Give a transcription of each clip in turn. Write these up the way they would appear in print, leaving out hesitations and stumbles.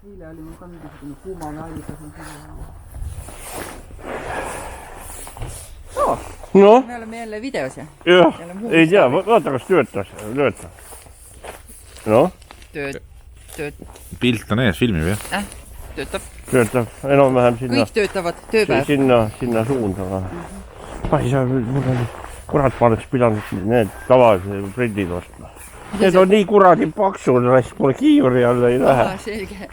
Eile oli mul ka mingisugune kuumane allikas. No? Me oleme jälle videos ja? Jah, ei tea, vaata kas töötas. No? Pilt on ees, filmib jah? Töötab. Töötab, enam-vähem sinna. Kõik töötavad, tööpäev. Sinna suunda. Ei saa, mul oli kurat, ma oleks pidanud need tavalised prillid ostma. Need on nii kuradi paksud, et pole kiivri alla ei lähe. Selge.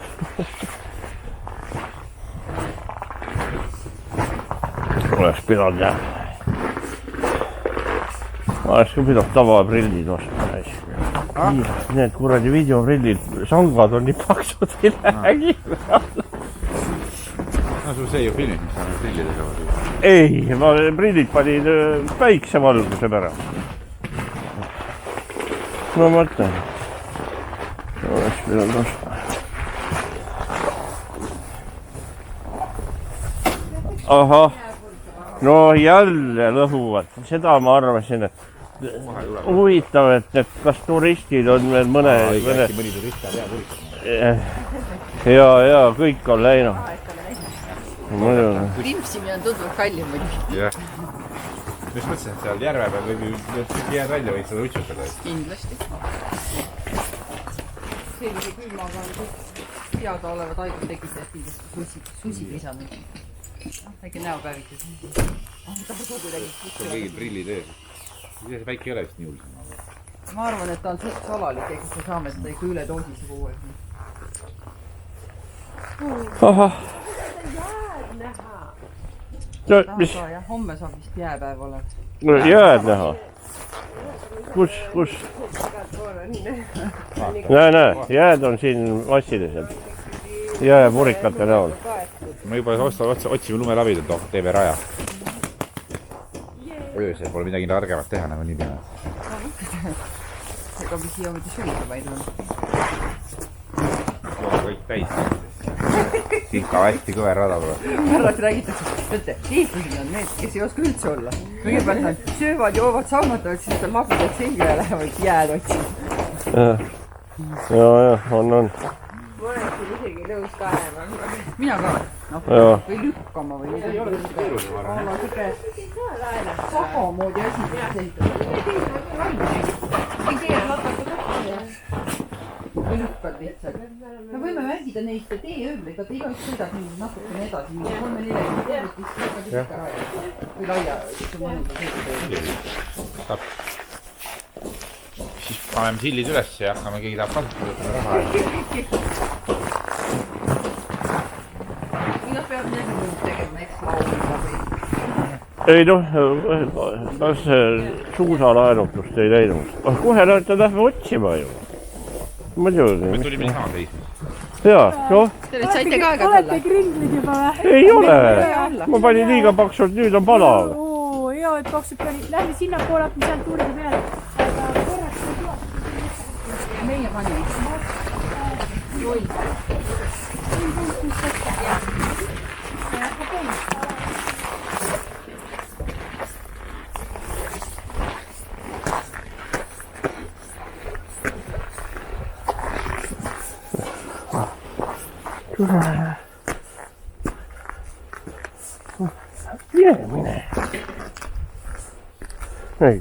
Oleks pidanud jah. Ma oleks ka pidanud tavaprillid ostma. Need kuradi videoprillid, sangad on nii paksud, ei lähe kiivri alla. No sul see ju filmid, mis on prillidega või? Ei, ma prillid panin päiksevalguse pärast. No mõtlen. Oleks pidanud ostma. Ahah. No jälle lõhuvad. Seda ma arvasin, et huvitav, et kas turistid on veel mõne... Mõni turist on hea turistab. Ja, kõik on läinud. Limpsimine on tunduvalt kallim muidugi. Jah. Mis mõtlesin, et seal järve peal või jääd välja võid seda utsutada? Kindlasti. Sellise külmaga on kõik teada olevad haigud tekitajad kindlasti susi lisanud. Väike näopäevitus. See on kõigil prillid ees. See väike ei ole vist nii hull. Ma arvan, et ta on suht salalik, kus me saame seda ikka üle doosise kogu aeg. Ahah. Homme saab vist jääpäev olema. Jääd näha. Kus? Näe, jääd on siin massiliselt. Jääpurikate näol. Me juba otsime lumelavid, et teeme raja. Öösel pole midagi targemat teha nagu nii pime. Ega mis siia mitte suvitavaid on. Kõik täis. Ikka hästi kõver rada tuleb. Alati räägitakse, et eestlased on need, kes ei oska üldse olla. Kõigepealt nad söövad, joovad, saumatavad, siis nad lapidad selga ja lähevad jääd otsima. Ja, on. Ma oleks isegi nõus kaema. Mina ka. Või lükkama või midagi. Sagamoodi asi või lükkad lihtsalt. Me võime mängida neid teeööbleid, aga igaüks sõidab mingi natukene edasi, mingi 3-4 vist lükkad ikka raja. Või laia. Siis paneme sillid üles ja hakkame, keegi tahab kasutada raha. Nad peavad midagi muud tegema, eks laulida või... Ei kas suusalaenutust ei läinud? Kohe lähme otsima ju. Muidugi. Me tulime sama seisma. Jaa, noh. Te nüüd saite ka aega Olete kringlid juba või? Ei ole. Ma panin liiga paksult, nüüd on palav. Joo, et paksult pani. Lähme sinna poole, mis sealt tuulide peale. Aga korraks ei tule. Meie panime. Joll. Jäämine. Ei.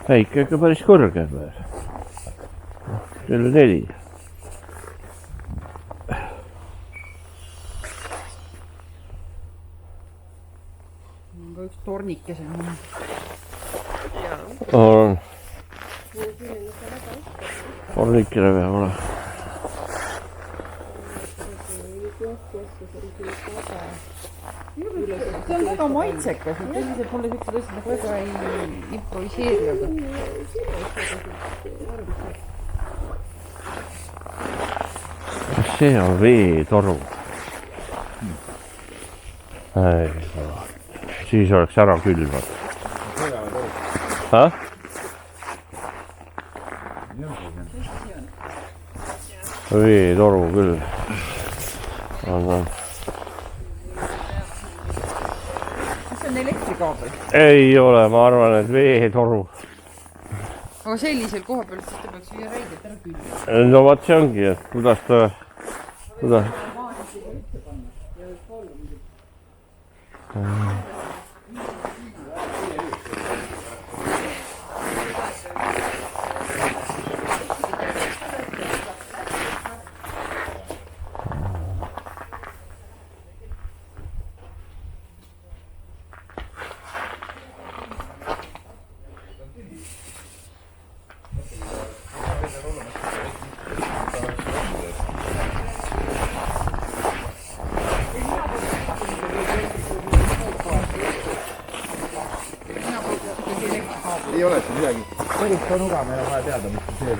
Päike ikka päris kõrge peal. Kell 4. On ka üks tornikese. On. Tornikene peab olema. See on väga maitsekas, et sellised mulle siuksed asjad nagu väga ei improviseerivad. see on veetoru. Siis oleks ära külvad. Veetoru küll. See on elektrikaabel. Ei ole, ma arvan, et veetoru. Aga sellisel koha peal siis ta peaks viia räigelt ära külva. No vaat see ongi, et kuidas ta... Ei ole siin midagi. Päris ka nuga, meil on vaja teada, mis see on.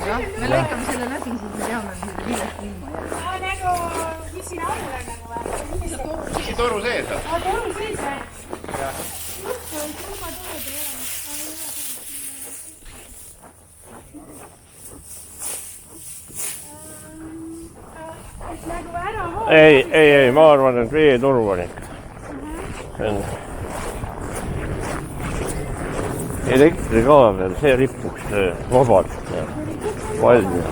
Jah, me lõikame selle läbi, siis me teame, millest ilma jääb. Nagu, mis siin all on nagu või? Mingi toru sees on. Toru sees või? Jah. Just, turba tood ei ole. Nagu ära hoog. Ei, ma arvan, et veetoru on ikka. Elektrikaabel, see ripuks vabalt ja valmis.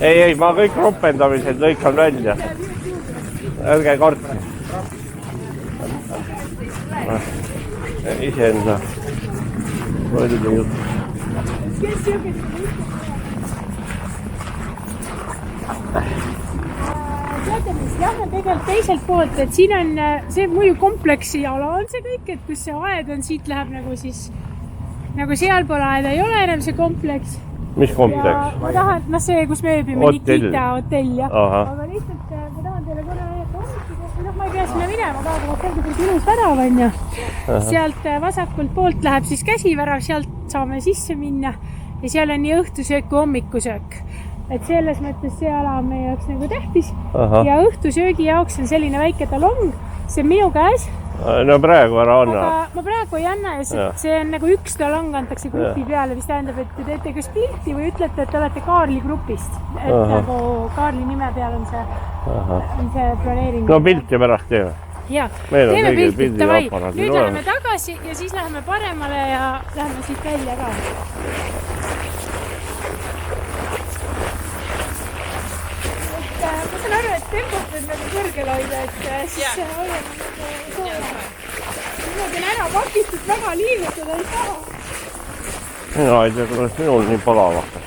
Ei, ma kõik ropendamised lõikan välja. Ärge kartke. Iseenda võidude jutt. Teate mis, jah, tegelikult teiselt poolt, et siin on see muidu kompleksi ala on see kõik, et kus see aed on, siit läheb nagu siis, nagu sealpool aeda ei ole enam see kompleks. Mis kompleks? Ma tahan, see, kus me ööbime, Nikita hotell, jah. Aga lihtsalt ma tahan teile korra näidata hommikuga, ma ei pea sinna minema, aga hotell kui ilus värav on ja sealt vasakult poolt läheb siis käsivärav, sealt saame sisse minna ja seal on nii õhtusöök kui hommikusöök. Et selles mõttes see ala on meie jaoks nagu tähtis ja õhtusöögi jaoks on selline väike talong, see on minu käes. No praegu ära anna. Aga ma praegu ei anna ja see on nagu üks talong antakse grupi peale, mis tähendab, et te teete kas pilti või ütlete, et te olete Kaarli grupist. Et nagu Kaarli nime peal on see planeering. No pilti pärast teeme. Jaa, teeme pilti, davai. Nüüd läheme tagasi ja siis läheme paremale ja läheme siit välja ka. Ma saan aru, et tempot on nagu kõrgel hoida, et siis hoiame soole. Niimoodi on ära pakitud, väga liivutada ei saa. Mina ei tea, kuidas minul nii palav hakkas.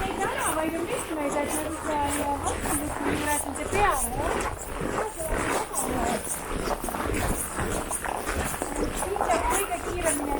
Neid tänavaid on mitmeid, et nagu seal vastuvusse juures on see peale. Kõige kiiremini.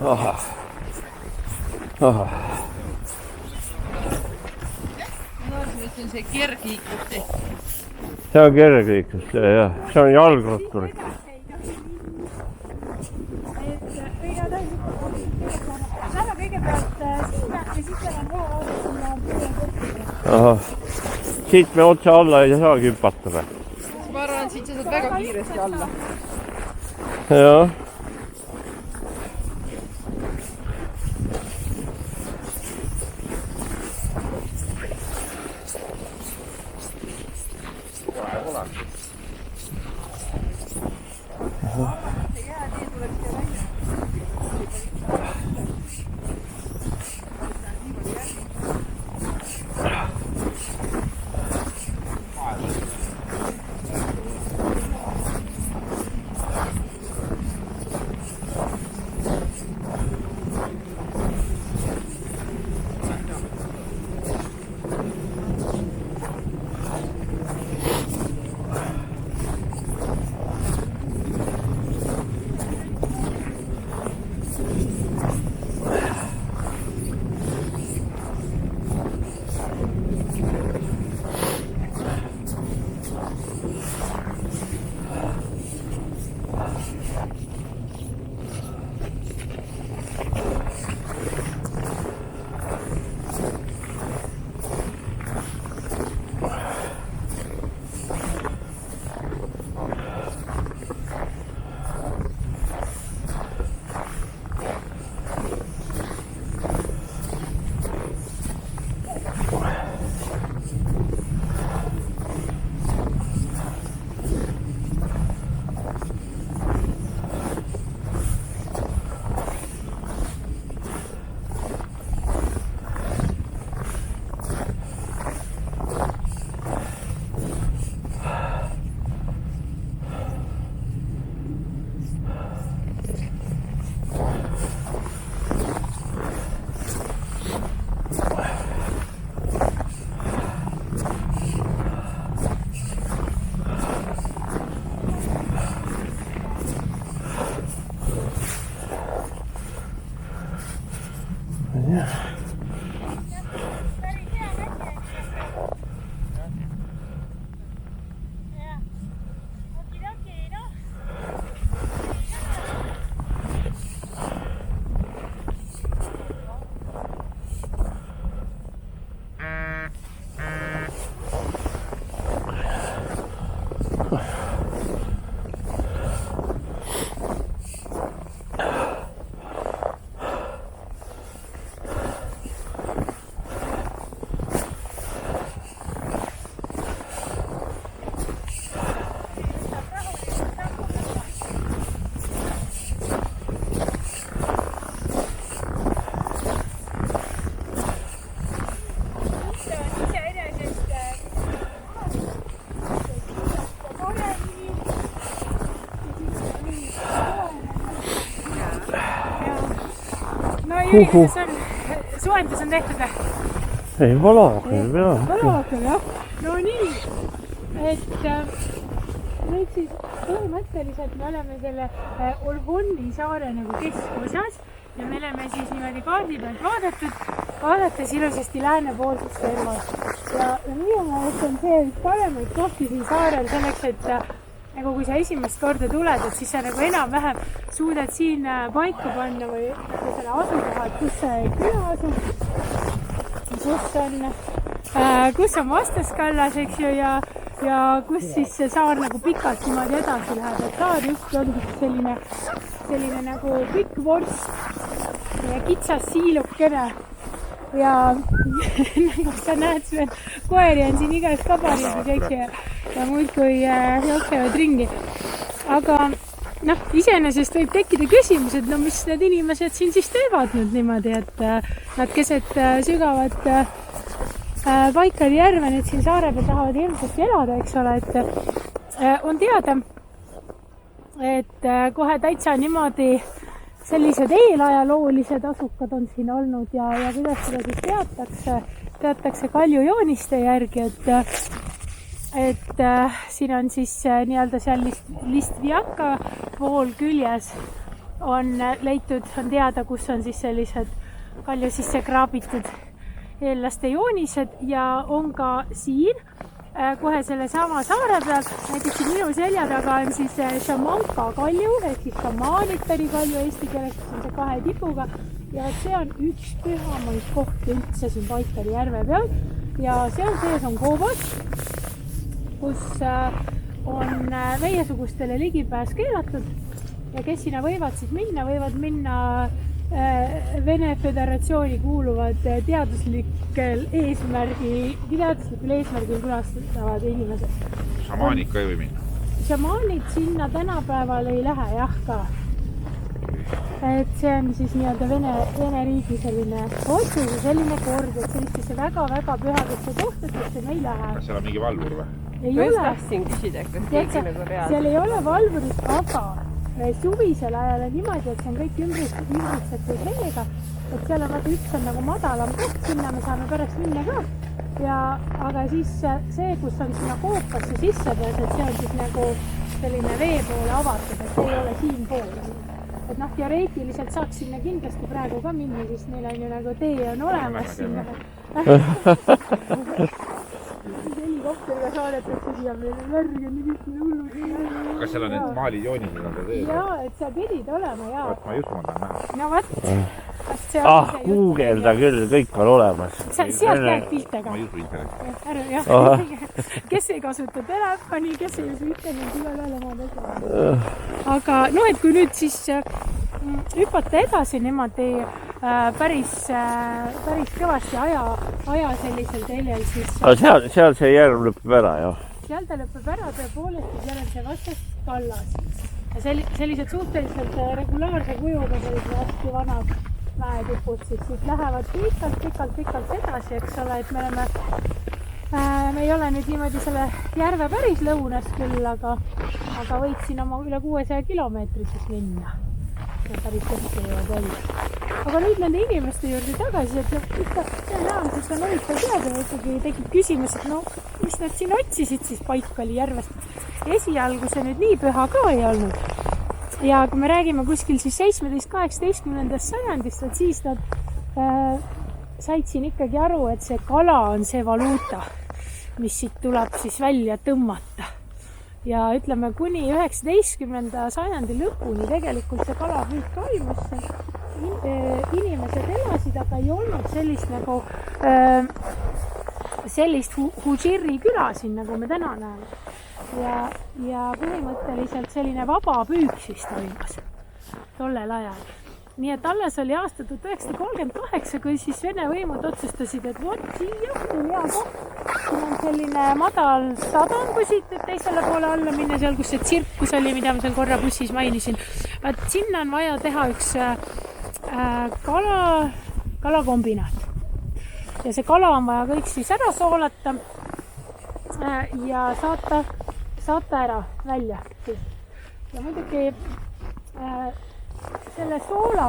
ahah. Ahah. Ma arvan, et see on see kergliiklus tehtud. See on kergliiklus, jah. See on jalgratturid. Lähme kõigepealt sinna ja siis lähen hea sinna. Ahah. Siit me otse alla ei saagi hüpata või? Ma arvan, et siit sa saad väga kiiresti alla. Jah. Soendus on tehtud või? Ei, valakul, jah. Valakul, jah. No nii, et nüüd siis põhimõtteliselt me oleme selle Olhonni saare nagu keskosas ja me oleme siis niimoodi kaardi pealt vaadates ilusasti läänepoolsest servast. Ja minu meelest on see üks paremaid kohti siin saarel selleks, et nagu kui sa esimest korda tuled, et siis sa nagu enam-vähem suudad siin paika panna või selle asukohad, kus see küla asub, kus on vastaskallas, eks ju, ja kus siis see saar nagu pikalt niimoodi edasi läheb, et saar just on selline nagu pikk vorst ja kitsas siilukene ja nagu sa näed, Sven, koeri on siin igas kabarides, eks ju, ja muudkui jooksevad ringi. Aga noh, iseenesest võib tekkida küsimus, et no mis need inimesed siin siis teevad nüüd niimoodi, et nad keset sügavat Baikali järve nüüd siin saare peal tahavad hirmsasti elada, eks ole, et on teada, et kohe täitsa niimoodi sellised eelajaloolised asukad on siin olnud ja kuidas seda siis teatakse kaljujooniste järgi, et siin on siis nii-öelda seal Listviaka pool küljes on leitud, on teada, kus on siis sellised kalju sisse kraabitud eellaste joonised ja on ka siin kohe selle sama saare peal, näiteks minu selja taga on siis Šamanka kalju ehk siis šamaanitari kalju eesti keeles, kus on see 2 tipuga ja see on üks pühamaid kohti üldse siin Paikari järve peal ja seal sees on koobas, kus on meiesugustele ligipääs keelatud ja kes sinna võivad minna Vene Föderatsiooni kuuluvad teaduslikul eesmärgil külastavad inimesed. Šamaanid ka ei või minna? Šamaanid sinna tänapäeval ei lähe jah ka. Et see on siis nii-öelda Vene riigi selline otsus ja selline kord, et sellistesse väga-väga pühadesse kohtadesse me ei lähe. Kas seal on mingi valvur või? Ei ole. Tahtsin küsida, kas keegi nagu reaalselt. Seal ei ole valvurit, aga suvisel ajal on niimoodi, et see on kõik ümbritsetud veega, et seal on üks on nagu madalam koht, sinna me saame pärast minna ka. Aga siis see, kus on sinna koopasse sisse pääs, et see on siis nagu selline vee poole avatud, et see ei ole siin pool. Et teoreetiliselt saaks sinna kindlasti praegu ka minna, siis neil on ju nagu tee on olemas sinna. Helikopteriga saadetakse siia meile märg ja nii hullu. Kas seal on need maalijoonid või nad teed? Jaa, et sa pidid olema, jaa. Ma just mõndan näha. No võt. Googelda küll, kõik on olemas. Sealt näed pilte ka. Ma ei usu internetti. Jah. Kes ei kasuta telefoni, kes ei usu internetti, igal ajal oma teha. Aga et kui nüüd siis hüpata edasi niimoodi päris kõvasti aja sellisel teljel, siis... Seal see järv lõpeb ära, jah? Seal ta lõpeb ära tõepoolest, et seal on see vastas kallas. Ja sellised suhteliselt regulaarse kujuga sellised hästi vanad mäetipud, siis lähevad pikalt edasi, eks ole, et me ei ole nüüd niimoodi selle järve päris lõunas küll, aga võid siin oma üle 600 kilomeetri siis minna. Päris tõesti jõuad välja. Aga nüüd nende inimeste juurde tagasi, et ikka tõenäoliselt on huvitav teada, või ikkagi tekib küsimus, et mis nad siin otsisid siis Paikali järvest. Esialgu see nüüd nii püha ka ei olnud. Ja kui me räägime kuskil siis 17-18 sajandist, et siis nad said siin ikkagi aru, et see kala on see valuuta, mis siit tuleb siis välja tõmmata. Ja ütleme, kuni 19. sajandi lõpuni tegelikult see kalapüük toimus. Inimesed elasid, aga ei olnud sellist nagu sellist Hujiri küla siin, nagu me täna näeme. Ja põhimõtteliselt selline vaba püük siis toimus tollel ajal. Nii et alles oli aasta 1938, kui siis Vene võimud otsustasid, et siia on hea koht. Siin on selline madal sadam, kui siit teisele poole alla minna, seal kus see tsirkus oli, mida ma seal korra bussis mainisin. Et sinna on vaja teha üks kalakombinaat. Ja see kala on vaja kõik siis ära soolata ja saata ära välja. Ja muidugi selle soola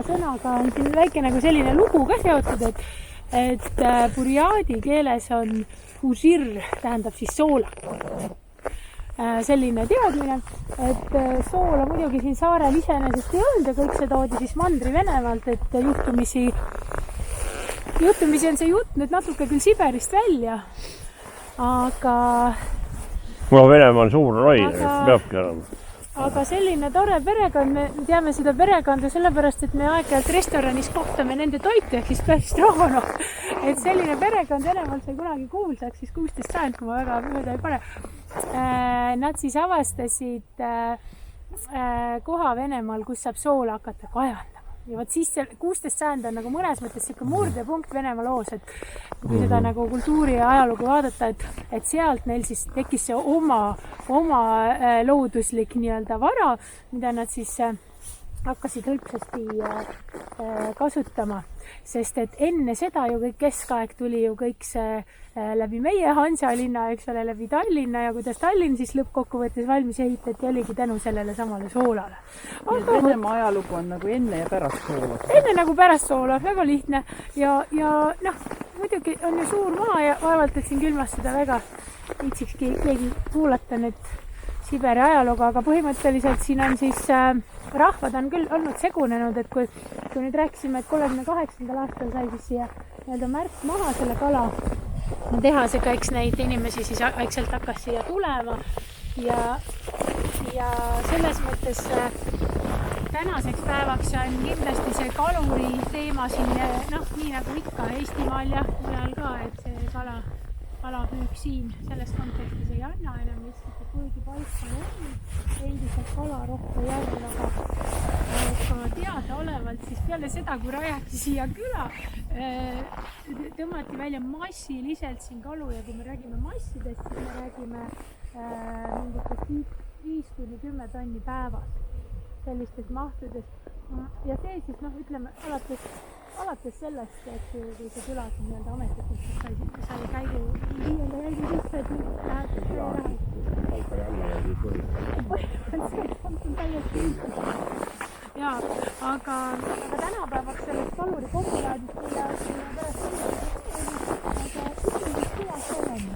sõnaga on siin väike nagu selline lugu ka seotud, et burjaadi keeles on hujir, tähendab siis soola. Selline teadmine, et soola muidugi siin saarel iseenesest ei olnud ja kõik see toodi siis Mandri-Venemaalt, et juhtumisi on see jutt nüüd natuke küll Siberist välja, aga... Venemaa on suur roi, peabki olema. Aga selline tore perekond, me teame seda perekonda sellepärast, et me aeg-ajalt restoranis kohtame nende toitu ehk siis Pestrohonov. Et selline perekond Venemaal sai kunagi kuulsaks, siis 16 sajand, kui ma väga mööda ei pane. Nad siis avastasid koha Venemaal, kus saab soola hakata kajandama. Ja võt siis 16 sajand on nagu mõnes mõttes siuke murdepunkt Venemaa loos, et kui seda nagu kultuuri ja ajalugu vaadata, et sealt neil siis tekkis see oma looduslik nii-öelda vara, mida nad siis hakkasid hõlpsasti kasutama. Sest et enne seda ju kõik keskaeg tuli ju kõik see läbi meie Hansalinna, eks ole, läbi Tallinna ja kuidas Tallinn siis lõppkokkuvõttes valmis ehitati, oligi tänu sellele samale soolale. Venemaa ajalugu on nagu enne ja pärast soola. Enne nagu pärast soola, väga lihtne. Ja muidugi on ju suur maa ja vaevalt, et siin külmas seda väga viitsikski keegi kuulata nüüd Siberi ajalugu, aga põhimõtteliselt siin on siis rahvad on küll olnud segunenud, et kui nüüd rääkisime, et 38. aastal sai siis siia nii-öelda märk maha selle kala tehasega, eks neid inimesi siis vaikselt hakkas siia tulema ja selles mõttes tänaseks päevaks on kindlasti see kaluri teema siin, nii nagu ikka Eestimaal ja mujal ka, et see kalapüük siin selles kontekstis ei anna enam lihtsalt, et kuigi paika on endiselt kalarohku järg, aga teadaolevalt siis peale seda, kui rajati siia küla, tõmmati välja massiliselt siin kalu ja kui me räägime massidest, siis me räägime mingitest 5-10 tonni päevas sellistest mahtudest ja see siis ütleme alates sellest, et kui see külas nii-öelda ametlikult sai käigu 5. käigu sisse, et nüüd läheb see raha. Palkari alla ja siis jaa, aga tänapäevaks sellest kaluri kombulaadist pärast aga ütlevist külas olema.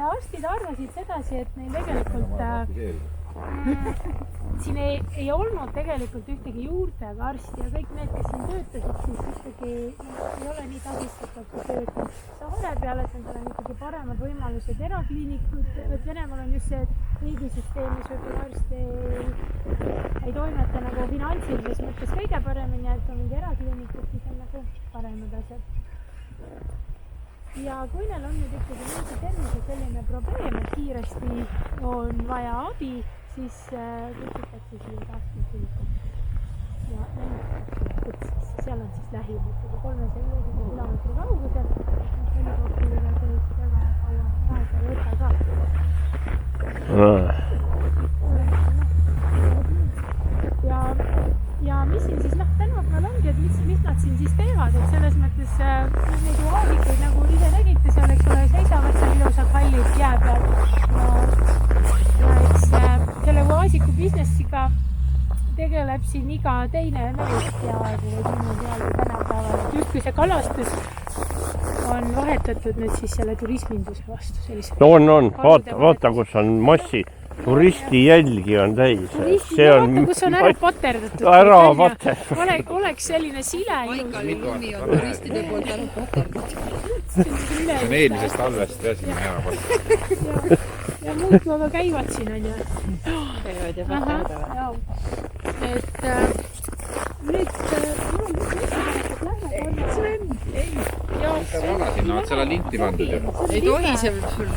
Arstid arvasid sedasi, et neil tegelikult siin ei olnud tegelikult ühtegi juurtega arsti ja kõik need, kes siin töötasid, siis ikkagi ei ole nii takistatud kui tööd. Saare peale on ikkagi paremad võimalused erakliinikud, et Venemaal on just see, et riigisüsteemis võib-olla arst ei toimeta nagu finantsilises mõttes kõige paremini, et on mingi erakliinikud, siis on nagu paremad asjad. Ja kui neil on nüüd ikkagi mingi tervise selline probleem, et kiiresti on vaja abi, siis kutsutakse siia taastuslikult. Ja seal on siis lähim ikkagi 350 kilomeetri kaugusel. Helikopteriga sellist väga kaua aega ei võta ka. Ja mis siin siis tänapäeval ongi, et mis nad siin siis teevad, et selles mõttes neid ju aadikuid nagu ise nägite seal, eks ole, seisavad seal ilusad hallid jää peal ja eks selle aasiku businessiga tegeleb siin iga teine mees peaaegu või niimoodi jälle tänapäeval, et justkui see kalastus on vahetatud nüüd siis selle turisminduse vastu. No on, vaata kus on massi. Turisti jälgi on täis. Vaata, kus on ära paterdatud. Oleks selline sile. Maikali lumi on turistide poolt ära paterdatud. See on eelmisest talvest ja siin on hea paterdatud. Ja muudki aga käivad siin on ju. Käivad ja paterdatud. Et nüüd Sinna oot selle linti pandud ju. Ei tohi see sul.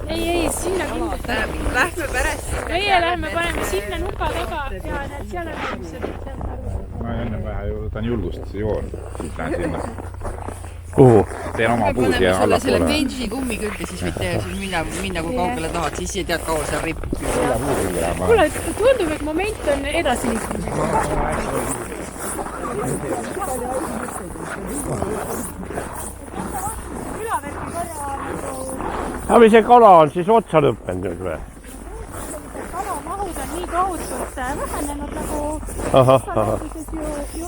Ei, sinna kindlasti. Lähme pärast. Meie lähme paneme sinna nuka taga ja need seal on inimesed. Ma enne vähe võtan julgust, see joon. Siis lähen sinna. Kuhu? Teen oma puud ja selle allapoole. benži kummi külge, siis mitte minna kui kaugele tahad, siis ei tead kaua seal ripub. Kuule, tundub, et moment on edasi liikumisega. Aga mis see kala on siis otsa lõppenud nüüd või? Kalamahud on nii tohutult vähenenud nagu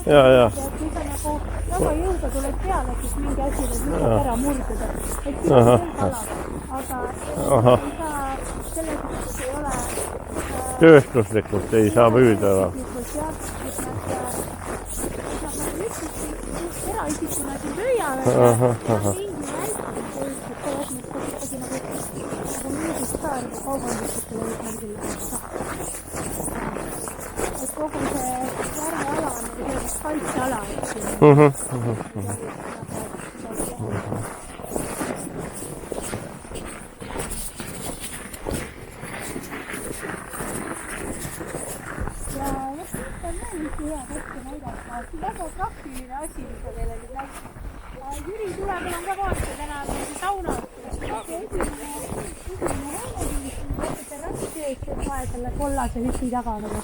ja. Kui sa nagu väga jõuda tuled peale, siis mingi asi võib lihtsalt ära murduda. Et siin on kala, aga selles ei ole tööstuslikult ei saa püüda. Eraisikuna siin püüavad. Et kogu see järveala on selline kaitseala, ja siit on veel üks hea hetke näidata. Väga praktiline asi, mis ma teile nüüd näitan. Jüri peal on ka vaata, täna on see sauna. Vahe selle kollase hüpi taga nagu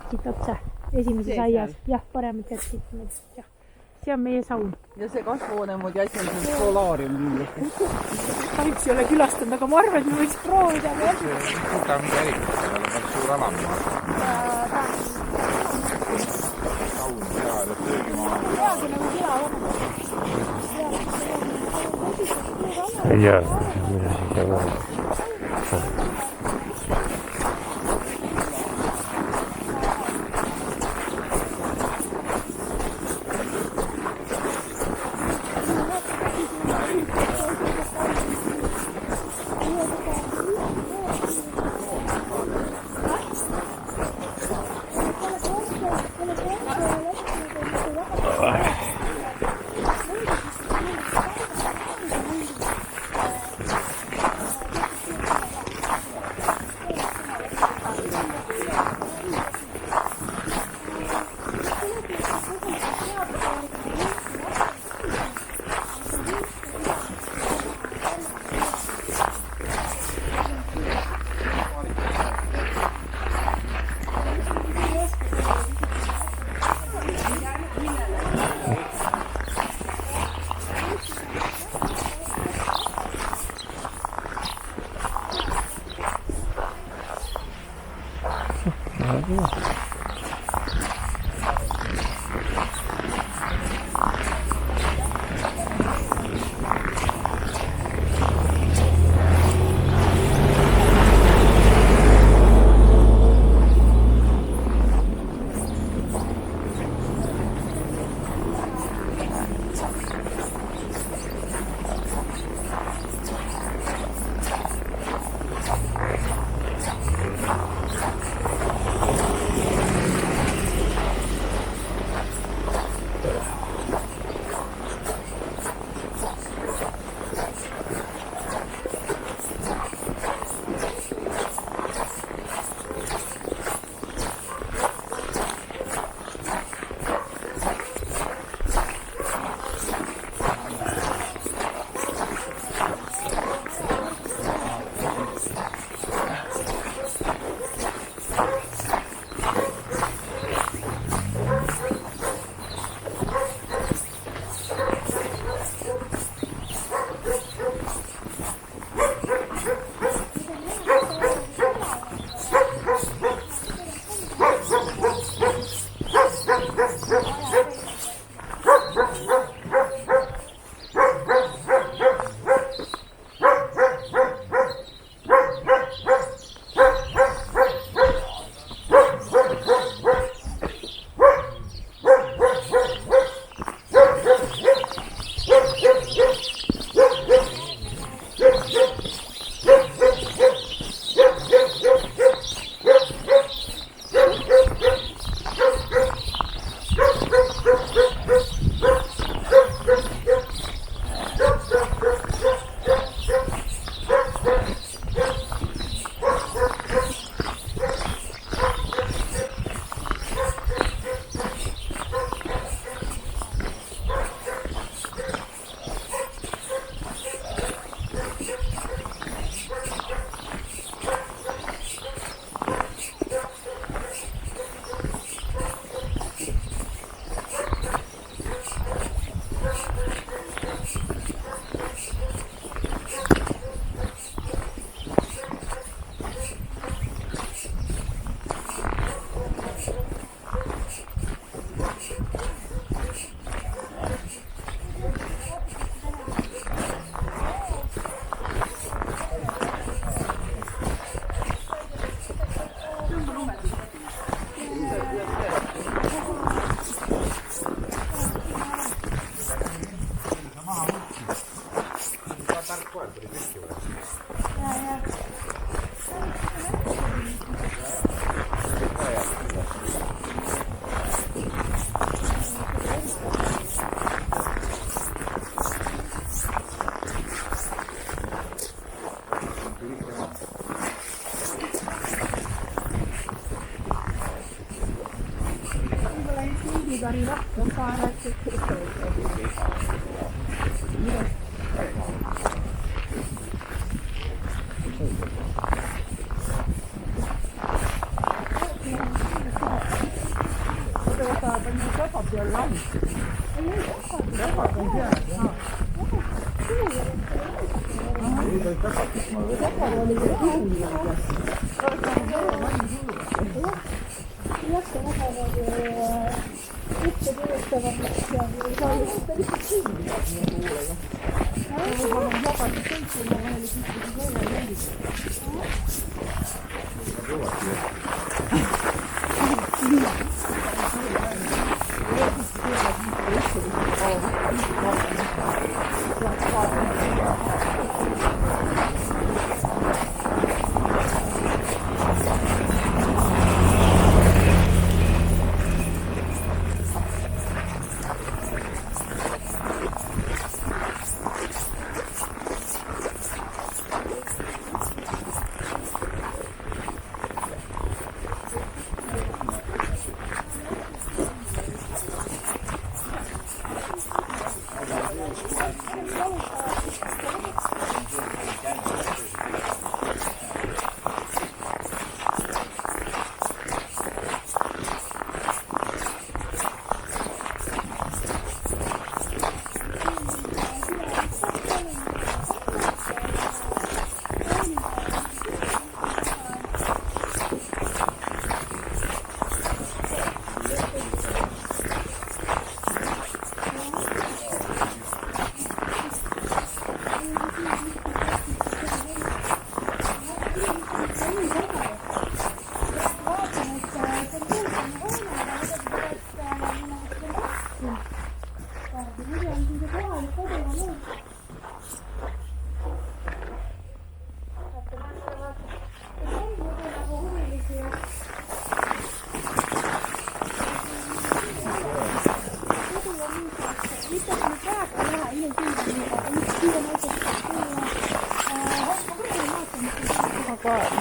siit otsa esimeses aias. Jah, paremad kätt siit. Jah. See on meie saun. Ja see kasvuhoone moodi asi on see solaarium kindlasti. Kahjuks ei ole külastanud, aga ma arvan, et me võiks proovida. Ta on mida eriti, seal on päris suur alam. Saun peal, et töögimaa. Peagi nagu küla on. Ei tea, mida siis on. Kari rohkem saada, et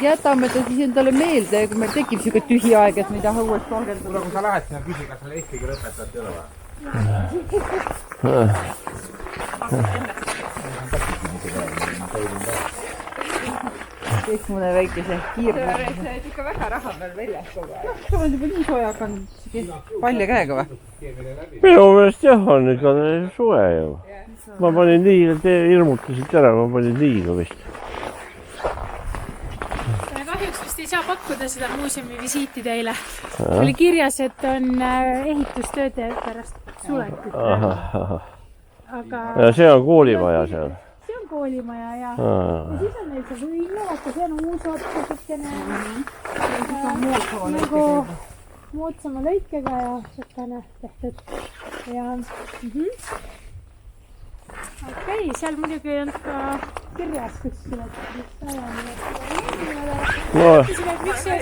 jätame ta siis endale meelde, kui meil tekib siuke tühi aeg, et me ei taha uuesti valgendada. Kui sa lähed sinna, küsi, kas seal eesti keele õpetajat ei ole vaja. Teeks mõne väikese kiirme. sa oled ikka väga raha peal väljas kogu aeg. Sa oled juba nii sooja hakanud palja käega või? Minu meelest jah, on ikka suve ju. Ma panin liiga, te hirmutasite ära, ma panin liiga vist. Kahjuks vist ei saa pakkuda seda muuseumi visiiti teile. Oli kirjas, et on ehitustööde pärast suletud. Aga Ja see on koolimaja seal. see on koolimaja ja siis on neil see võimu, vaata see on uus otsusükene nagu moodsama lõikega ja siukene tehtud ja okei, seal muidugi on ka kirjas kuskil, et mis ajani miks see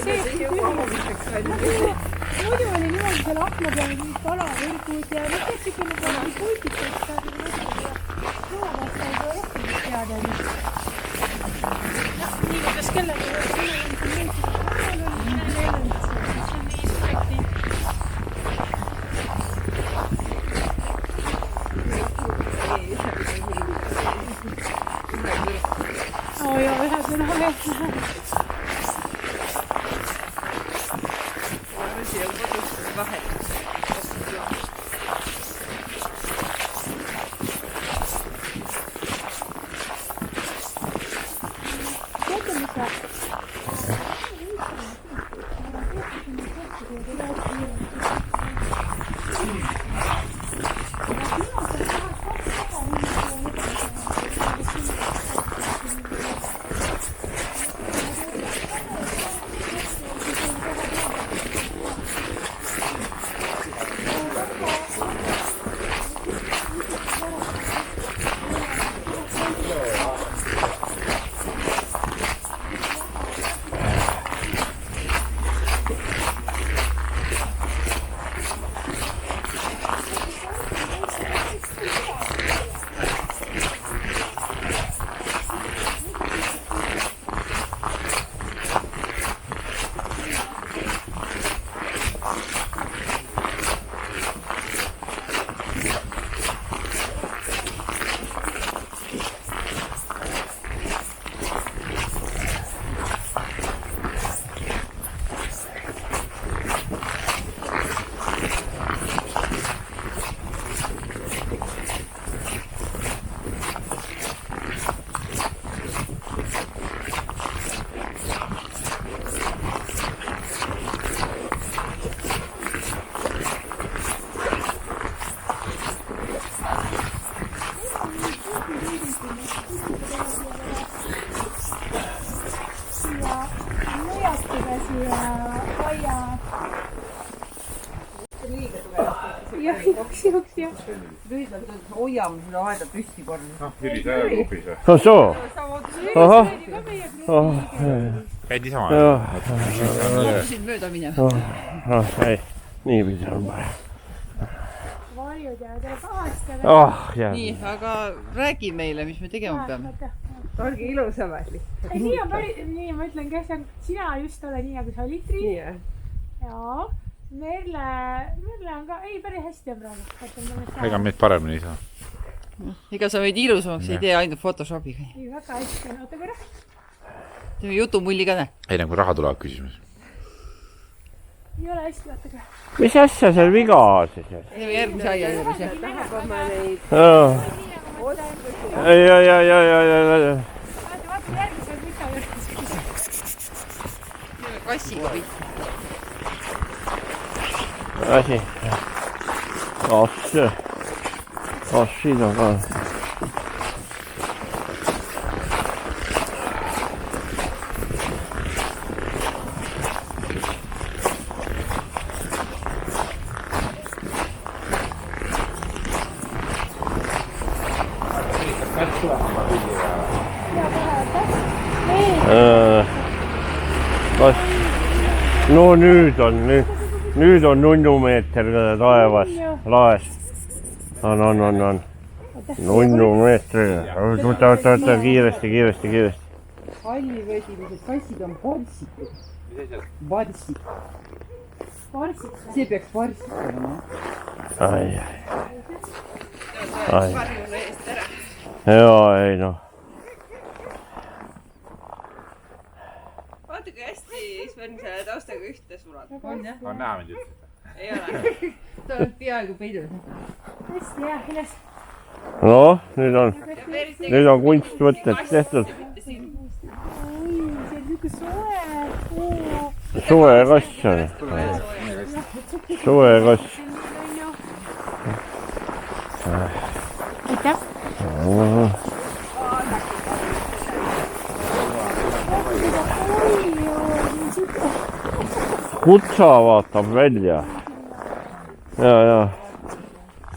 muidu oli niimoodi seal akna peal mingid kalavõrgud ja need kõik ikka nagu puitid, et ta loomast ei ole rohkem teada. Nii kuidas kellegi oh joo, ihan kyllä hyvä. lühidalt öeldes hoiame seda aeda püsti korda. noh, Jüri, sa oled grupis või? see on soo. ahah. Käid niisama? Siin mööda minema. ei, niipidi on parem. varjud ja teile pahasti. Nii, aga räägi meile, mis me tegema peame. olge ilusamad lihtsalt. ei, nii on päris, nii ma ütlen, kes on, sina just ole nii, nagu sa olid, Triin. nii jah. jaa. Merle on ka, ei, päris hästi on praegu. ega meid paremini ei saa. Ega sa meid ilusamaks ei tee ainult Photoshopiga. ei, väga hästi. oota korra. Teeme jutumulli ka näe. ei, nagu raha tulevad küsimus. ei ole hästi, vaata korra. mis asja seal viga on siis? Teeme järgmise aia juures jah. ei. vaata järgmisel pika juures. Teeme kassiga kõik. asi. Siin on ka. Kas? No nüüd on nunnumeeter taevas, laes. On. Nunnumeeter. Oota, kiiresti. Hallivesilised kassid on varsikud. Varsid. See peaks varsid olema. Ai. Jaa, ei noh. vaata kui hästi Sven selle taustaga ühte sulad. On jah? on näha mind üldse? ei ole. Ta on peaaegu peidus. hästi hea, üles. Noh, nüüd on kunstvõtted tehtud. oi, see on niisugune soe. Suvekass on. Suvekass. aitäh. Kutsa vaatab välja. Ja.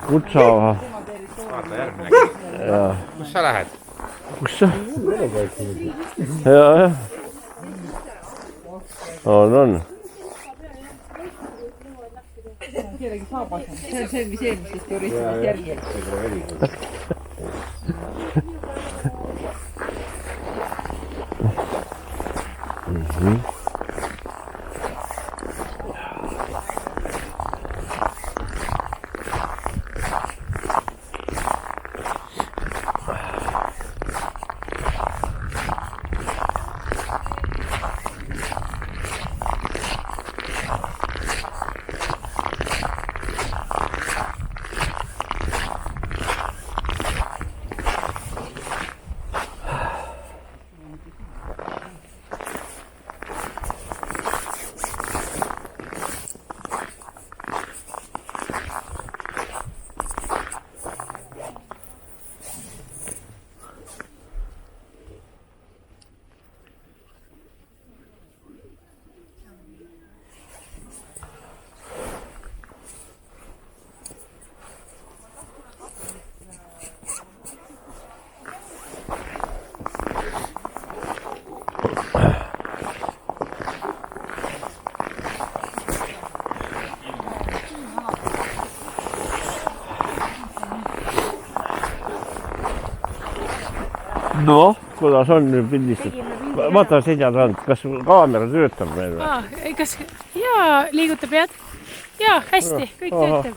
Kutsa vaatab. vaata järgmine kord. Kus sa lähed? Kus sa? Ja. On. Kellegi saabas on. See on mis eelmistest turistidest järgi. Noh, kuidas on nüüd pildistus? Vaata selja tagant, kas kaamera töötab meil või? Kas, jaa, liigutab jah? Jaa, hästi, kõik töötab.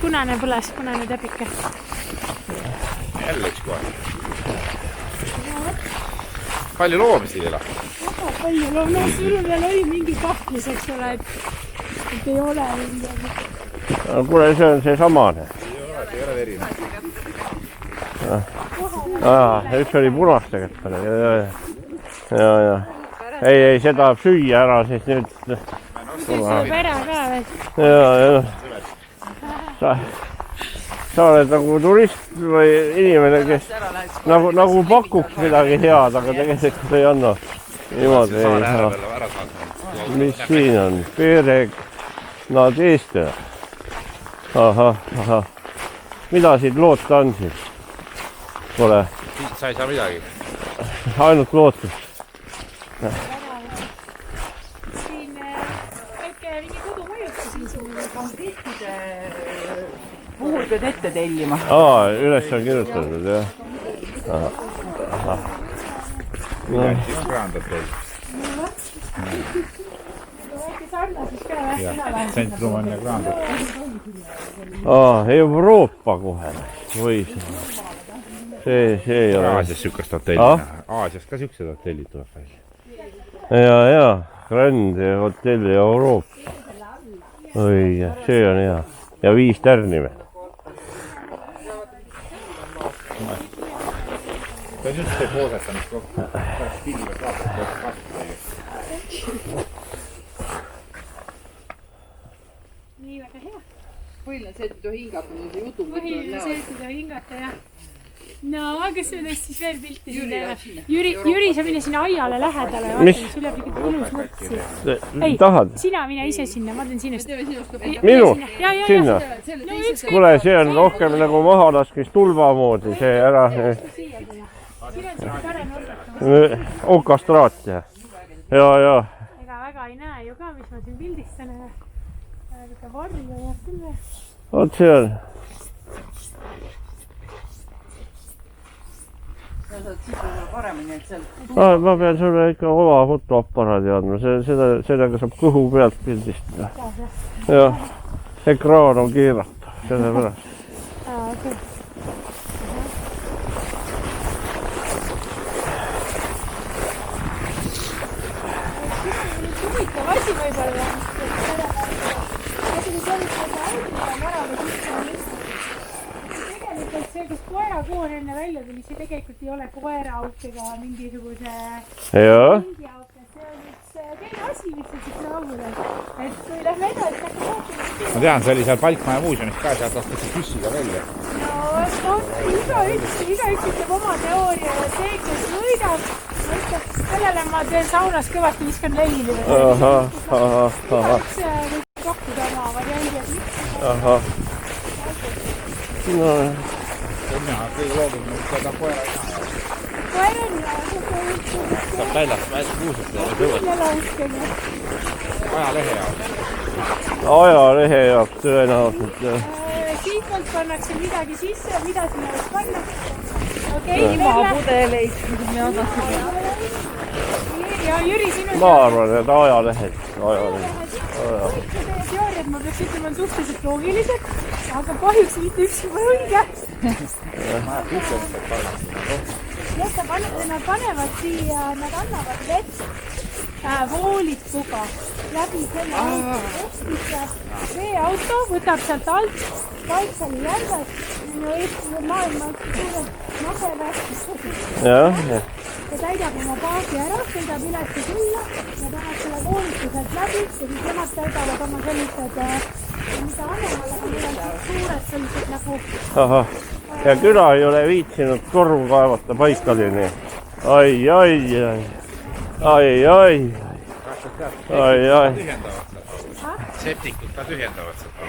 Punane põles, punane täpike. jälle üks kohe. Palju loomi siin elab? Väga palju loomi. No sul veel oli mingi kahtlus, eks ole, et ei ole mingi. Kuule, see on see samane. Ei ole verine. Üks oli punastega. Ja. Ei, see tahab süüa ära, siis nüüd... Sööb ära ka veel. Ja. Sa oled nagu turist või inimene, kes nagu pakuks midagi head, aga tegelikult ei anna. Niimoodi ei saa. Mis siin on? Pereg Nadežda. ahah. Mida siit loota on siis? Pole. Siit sa ei saa midagi. Ainult lootust. Siin väike mingi kodumõjutus siin Konkreetide puhul pead ette tellima. Üles on kirjutatud, jah. Siin on kraandad teil. väike sarnasus ka vähe. Sentrum on ja kraandad. Euroopa kohe. Või see ei ole. Aasias sükast hotelli. Aasias ka süksed hotellid tuleb välja. Ja. Grande hotelli Euroopa. Õige, see on hea. Ja 5 tärni veel. See on just see poosetamist kokku. Pärast pilliga kaasab. Nii väga hea. Põhiline see, et ei tohi hingata, nüüd jutu. Põhiline see, et ei tohi hingata, jah. No, kes me teist siis veel pilti siin teeme? Jüri, sa mine sinna aiale lähedale ja vaata, mis üle pikalt ilus mõttes. Ei, tahad? sina mine ise sinna, ma teen sinust. Minu? Sinna? Kuule, see on rohkem nagu mahalaskmis tulva moodi, see ära. Okastraat, ja. Ega väga ei näe ju ka, mis ma siin pildistan. Aga varju jääb küll. Oot see on. Ma pean sulle ikka oma fotoaparaadi andma, sellega saab kõhu pealt pildistada. Jah, ekraan on keerata, selle pärast. Okay. Huvitav asi võib-olla. Tegelikult see, kus koerakoor enne välja tuli, see tegelikult ei ole koeraauk ega mingisuguse mingi auk. See on üks teine asi, mis on siit laulul. Et kui lähme edasi, hakkab vaatama. Ma tean, see oli seal Palkmaja muuseumis ka, sealt astati püssiga välja. No, igaüks ütleb oma teooria ja see, kes võidab, sellele ma teen saunas kõvasti viskan leili. Igaüks võib pakkuda oma variandi. No. Kõige loodud, et ta koera ei näe. Koer on ja Saab väljast kuusata ja kõvõt. Ajalehe jaoks. Ajalehe jaoks tõenäoliselt. Siitpoolt pannakse midagi sisse, mida sinna võiks panna. Okei, Ilmapudeleid, mis me odasime. ja Jüri, sinu Ma arvan, et ajalehed. teooriad, ma peaks ütlema, on suhteliselt loogilised, aga kahjuks mitte ükski pole õige. Nad panevad siia, nad annavad vett voolikuga läbi selle auto. Veeauto võtab sealt alt Paitsali järvest, maailma suured maseväärtused. Ja täidab oma baasi ära, sõidab üles ja külla ja tahab selle voolikuselt läbi ja siis nemad täidavad oma sellised, mida anemal, aga meil on suured sellised nagu... Ja küla ei ole viitsinud korvu kaevata paikadeni. Ai. Septikud ka tühjendavad seda.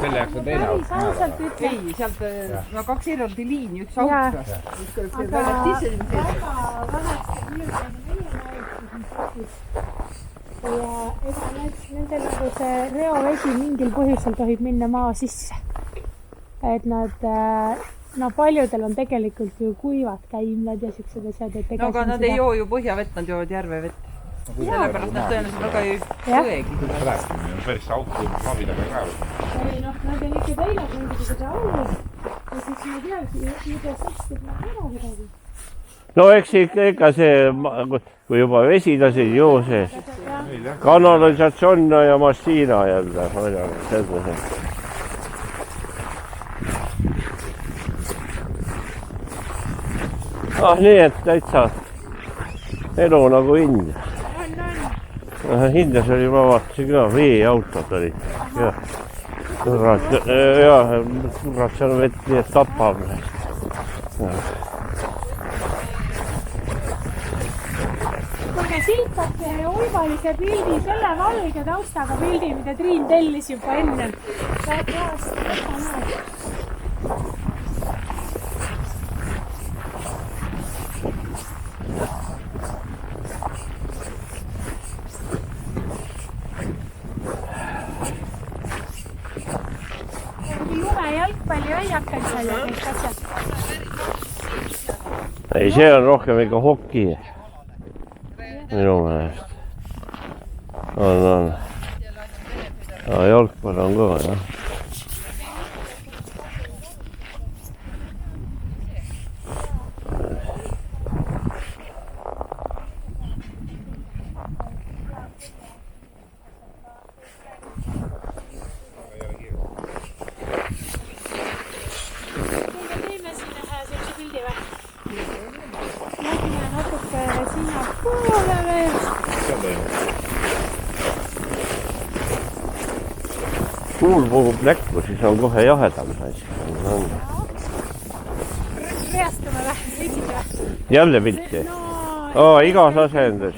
Selle jaoks on teine auk. Ei, sealt no 2 eraldi liini, üks auk. Aga väga vanasti ilusõi ja ega nendel nagu see reovesi mingil põhjusel tohib minna maa sisse. Et nad, paljudel on tegelikult ju kuivad käimlad ja siuksed asjad. No aga nad ei joo ju põhjavett, nad joovad järvevett. Sellepärast nad tõenäoliselt väga ei põegi. Rääkimine on päris auku maabidaga ka. Ei nad on ikka teinud mingisuguse aulu ja siis ma teagi, mida sest, et nad ära midagi. No eks ikka see, kui juba vesi lasid joo sees. Kanalisatsioon ja massiina jälle. Nii et täitsa elu nagu Indias. Indias oli, ma vaatasin ka, veeautod olid. Kurat, seal on vett nii, et tapab. sildake uivalise pildi, selle valge taustaga pildi, mida Triin tellis juba enne. Jalgpalliväljak on seal ja kõik asjad. Ei, see on rohkem ikka hoki. Minu meelest. On. Jalgpall on ka, jah. Kuul puhub näkku, siis on kohe jahedam. Reastume või? Jälle pilti? Igas asendus.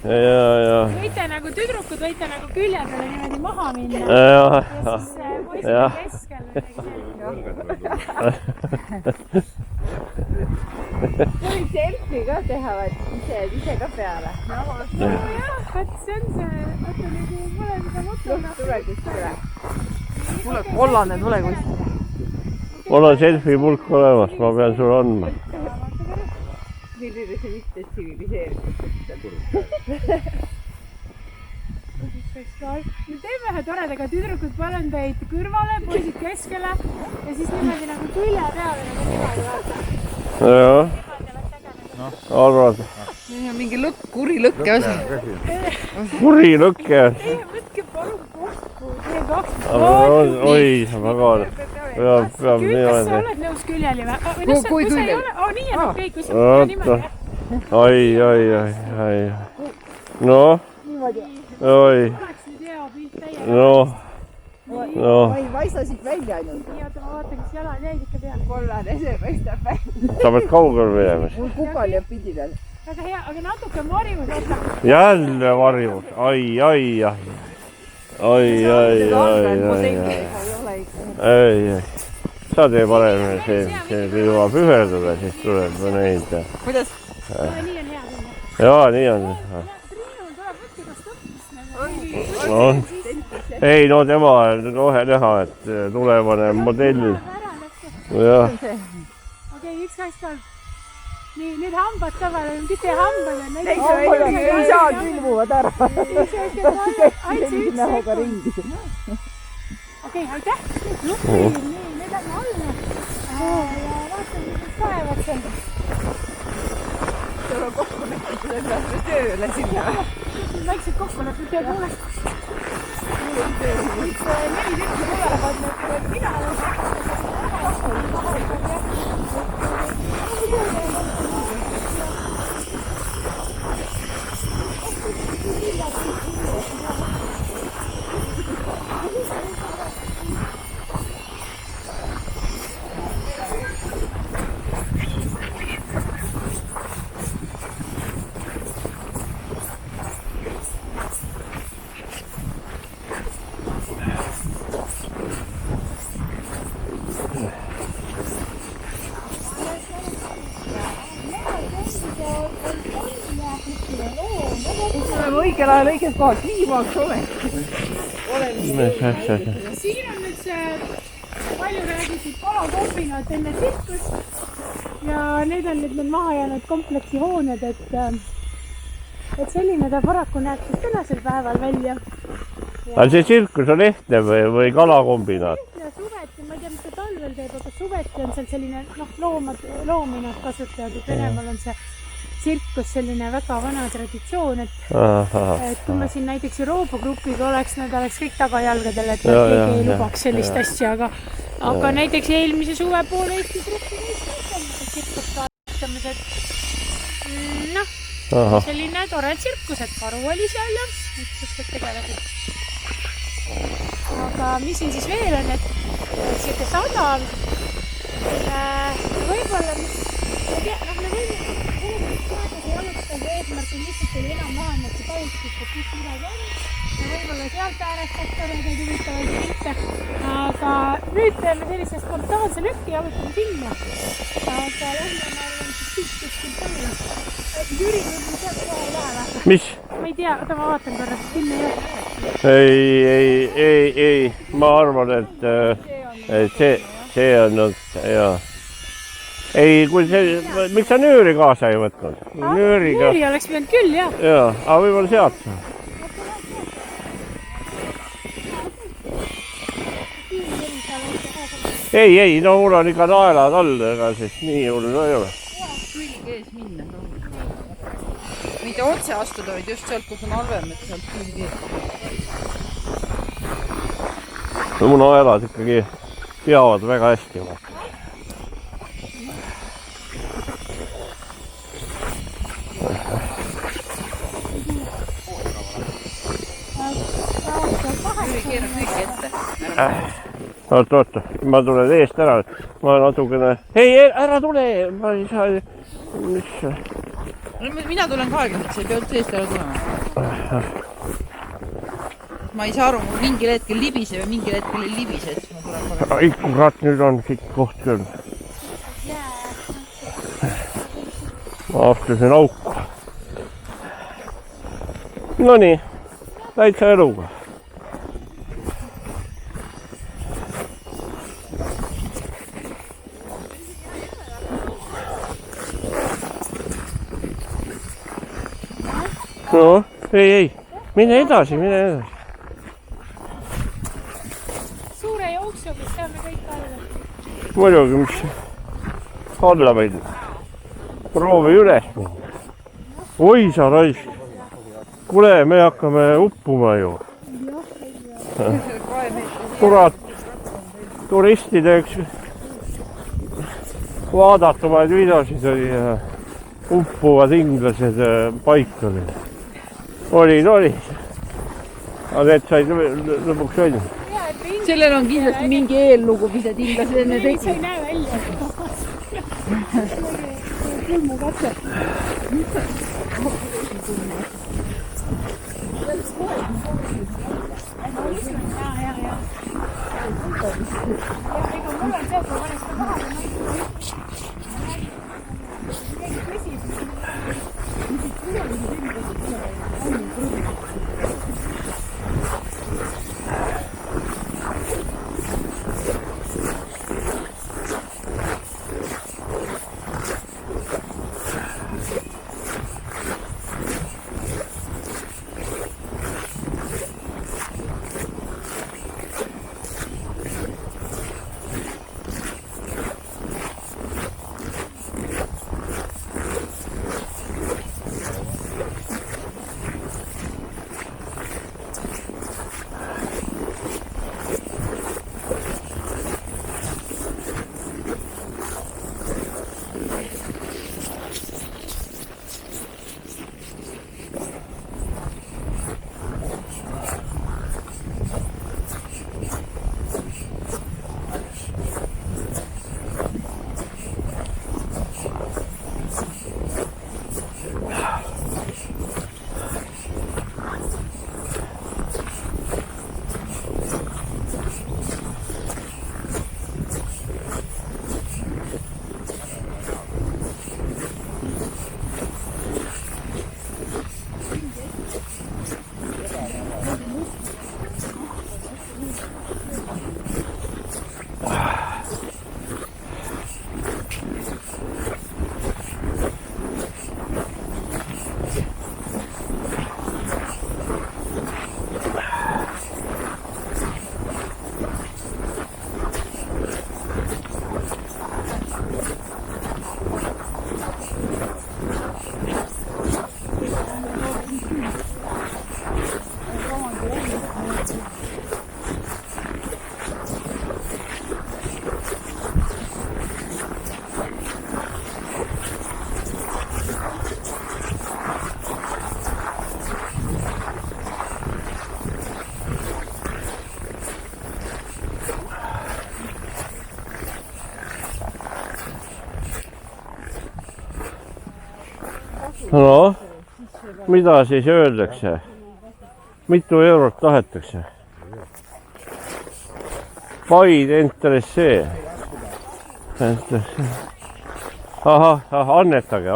Ja. Võite nagu tüdrukud, võite nagu külje peale niimoodi maha minna. Ja siis poisid keskel. Võiks selfie ka teha, ise ka peale. Jah, vaat see on see, vaata nagu pole seda motona. Tule kuskile. Kuule, kollane, tule kuskile. Mul on selfie pulk olemas, ma pean sulle andma. Milline see mitte tsiviliseeritud. Me teeme ühe toredaga tüdrukud, palun teid kõrvale, poisid keskele ja siis niimoodi nagu külje peale nagu niimoodi vaata. Jah. Arvad. Mingi kuri lõkke osa. Kuri lõkke. Teie võtke palun kokku. Teie kaks. Oi, väga on. Peab Kas nii sa on. oled nõus küljeli või? Kui küljeli? Nii, et okei, kui sa niimoodi. Oi. No. Oi. No. Vaistasid välja ainult. Nii, oota, ma vaatan, kas jalad jäid ikka peale. Kollane, see paistab välja. Sa pead kaugel minema. Mul kukal ja pidinal. Väga hea, aga natuke varjus, oota. Jälle varjus. Ai. Sa tee parem, see jõuab üherdada, siis tuleb neid. Kuidas? Nii on hea. Jaa, nii on. Triinul tuleb võtke kas tõppist. Ei, no tema on kohe näha, et tulevane modell. Jah. Okei, üks, kaks, kolm. Nii, nüüd hambad ka peale. Mis teie hambad on? Ei saa külmuvad ära. Aitse üks ringi. Okei, aitäh. Nii, nüüd lähme alla. Ja vaatame, mis päevad see on. Sul on kokkulepped, et lähme tööle sinna. Väiksed kokkulepped teeb olekust. Neli tükki tulevad nüüd mina Õigel ajal õiges kohas, viimaks oleks. Siin on nüüd see palju räägitud kalakombinaat enne tsirkust ja need on nüüd need maha jäänud komplektihooned, et selline ta paraku näeb siis tänasel päeval välja. Aga see tsirkus on ehtne või kalakombinaat? Suveti, ma ei tea, mis ta talvel teeb, aga suveti on seal selline loomi nad kasutavad, et Venemaal on see tsirkus selline väga vana traditsioon, et kui ma siin näiteks Euroopa grupiga oleks, nad oleks kõik tagajalgadel, et nad keegi ei lubaks sellist asja, aga näiteks eelmise suve poole Eesti tsirkust vaatamised. Noh, selline tore tsirkus, et karu oli seal ja üksustad tegelesid. Aga mis siin siis veel on, et siuke sadam, võib-olla, mis, ma tea, me võime, see ei ole alustagi eesmärk on lihtsalt oli enam-vähem, et see tajustik, et kus midagi on. Ja võib-olla sealt äärest saab toredaid huvitavaid pilte. Aga nüüd teeme sellise spontaanse lükki ja võtame sinna. Aga lähme ma arvan, siis pilt kuskil palju. Jüri võib-olla sealt kohe ei lähe või? Mis? Ma ei tea, oota ma vaatan korra, sinna ei ole. Ei, ma arvan, et see on hea. Ei, kui see, miks sa nööri kaasa ei võtnud? Nööri oleks pidanud küll, jah. Jaa, aga võib-olla sealt saab. Ei, no mul on ikka naelad all, ega siis nii juurde ei ole. Külg ees minna. Mitte otse astuda, vaid just sealt, kus on halvem, et sealt külg ees. No mu naelad ikkagi peavad väga hästi. Külg keerab kõik ette. Oota, ma tulen eest ära. Ma natukene... Ei, ära tule! Ma ei saa... Mina tulen ka aeglaselt, sa ei pea üldse eest ära tulema. Ma ei saa aru, mul mingil hetkel libiseb ja mingil hetkel ei libise, et ma tulen kohe. Ai, kurat, nüüd on siit koht küll. Ma astusin auku. Nonii, täitsa eluga. No, ei, mine edasi. Suure jooksuga saame kõik alla. Muidugi, mis alla minna. Proovi üles minna. Oi sa raisk. Kuule, me hakkame uppuma ju. Kurat, turistide üks vaadatumaid videosid oli uppuvad inglased paikali. Oli. Aga need said lõpuks välja. Sellel on kindlasti mingi eellugu, mis need inglased enne See ei tegid. näe välja. Kulmu katse. no, mida siis öeldakse? Mitu eurot tahetakse? Paid Entressee. Ahah, annetage.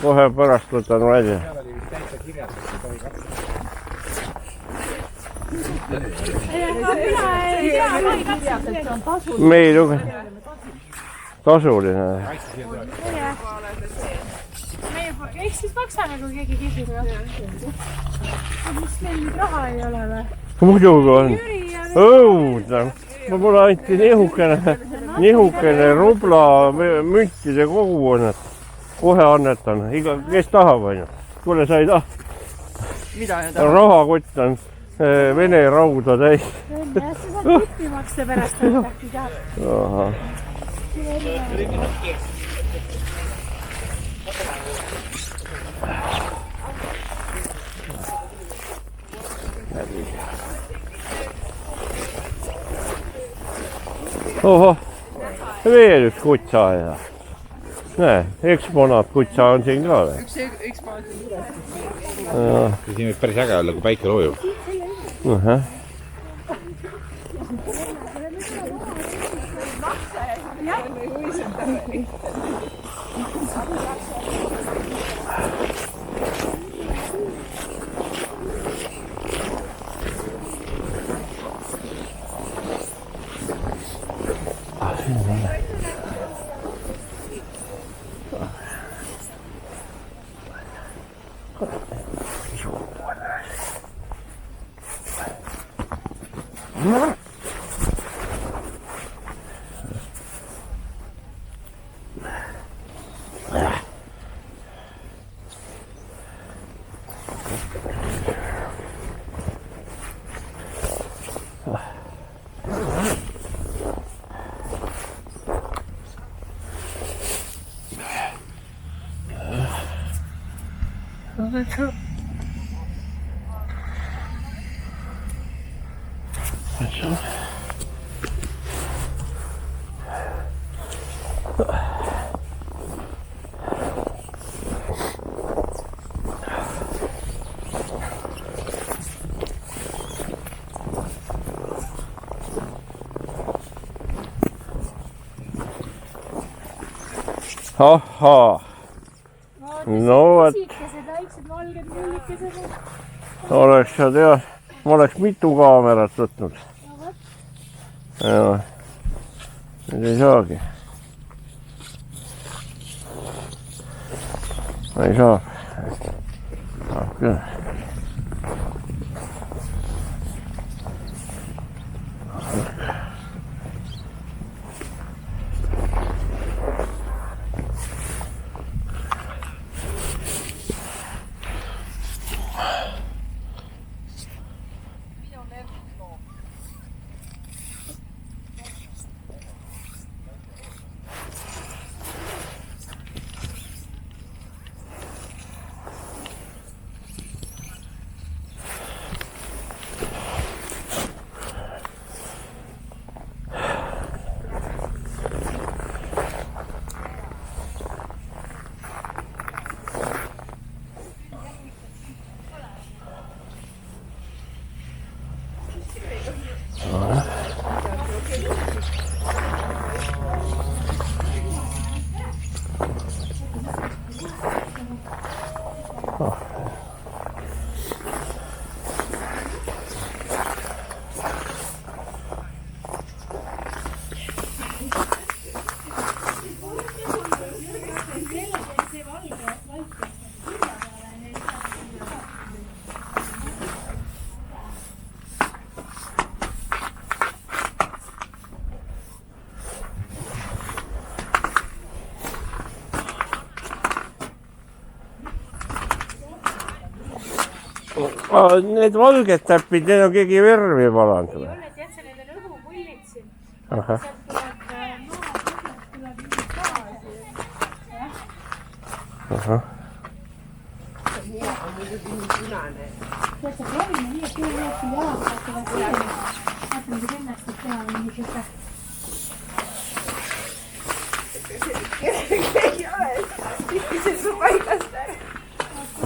Kohe pärast võtan välja. Me ei luge. Tasuline. Eks siis maksame, kui keegi küsib. Mis meil nüüd raha ei ole või? Muidugi on. Õudne. Mulle anti nihukene rubla müntide kogu. Kohe annetan. Kes tahab, on ju. Kuule, sa ei taha. Rahakott on Vene rauda täis. Sa saad tipi maksta pärast, et äkki tahab. Ohoh, veel üks kutsaaeda. Näe, eksponaat-kutsa on siin ka. Üks eksponaat on üles. Siin võib päris äge olla, kui päike loojub. Ahhaa. No vot. Oleks sa tead, ma oleks mitu kaamerat võtnud. Nüüd ei saagi. Ei saa. Saab küll. Need valged täpid, need on keegi värvi palanud. Ei ole, tead sa, need on õhupullid siin. Ahah. Sealt tuleb gaasi. Ahah. Tead sa, proovime nii, et ühe jäeti jalad hakkavad siin. Vaatame, kui ennast teha mingi siuke. ei ole. Tihti see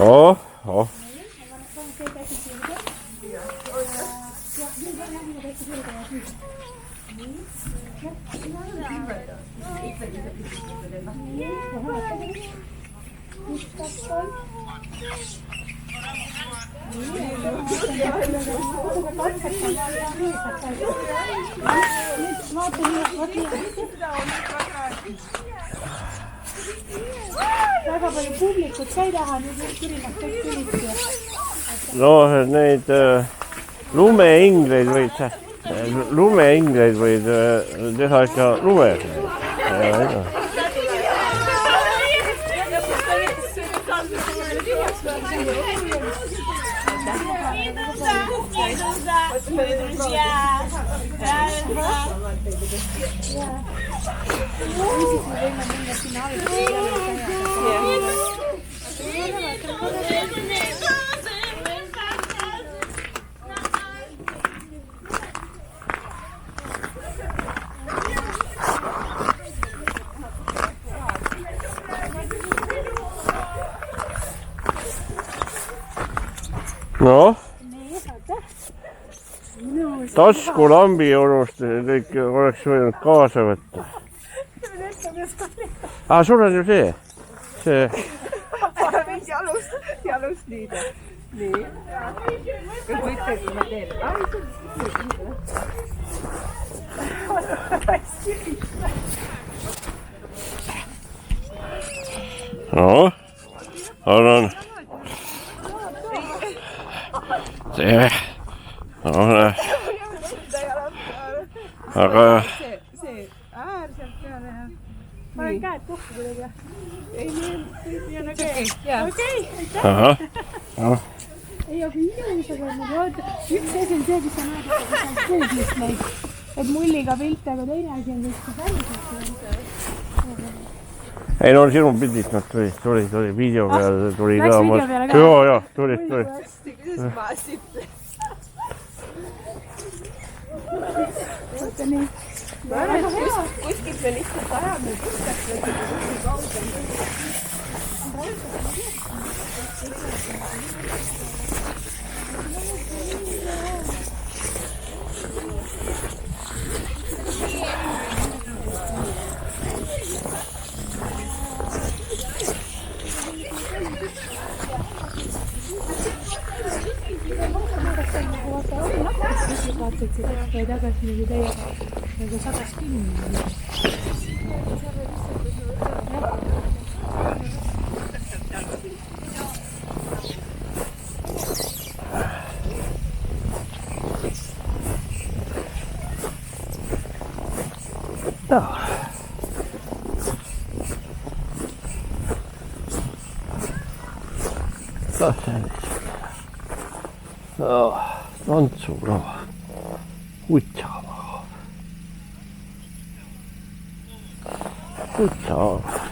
Oh, oh. väga palju publikut sai taha, nüüd turinad kõik tulid. No neid lumeingleid võid teha ikka lumes. No, taskulambi unustasin, kõik oleks võinud kaasa võtta. Sul on ju see. Jalust liida. Nii. Kas mõtled, kui ma teen? No, annan. See. Aga see äär sealt peale. Panen käed kokku kuidagi. Ei, nii on okei. Okei, aitäh. ahah. Ei, aga ilus, aga ma vaatan, üks asi on see, mis on Google'ist neid, et mulliga pilte, aga teine asi on kõik päriselt. Ei no sinu pildid nad tuli video peale, tuli läks ka. video peale ka? Joo, tuli. Kuidas ma siit? Vaata nii. Kuskilt me lihtsalt ajame pistaks või kuskil kaugel. Vaatasid seda või tagasi nagu teiega, nagu sadas kinni. Tantsuprava. Kutsaava.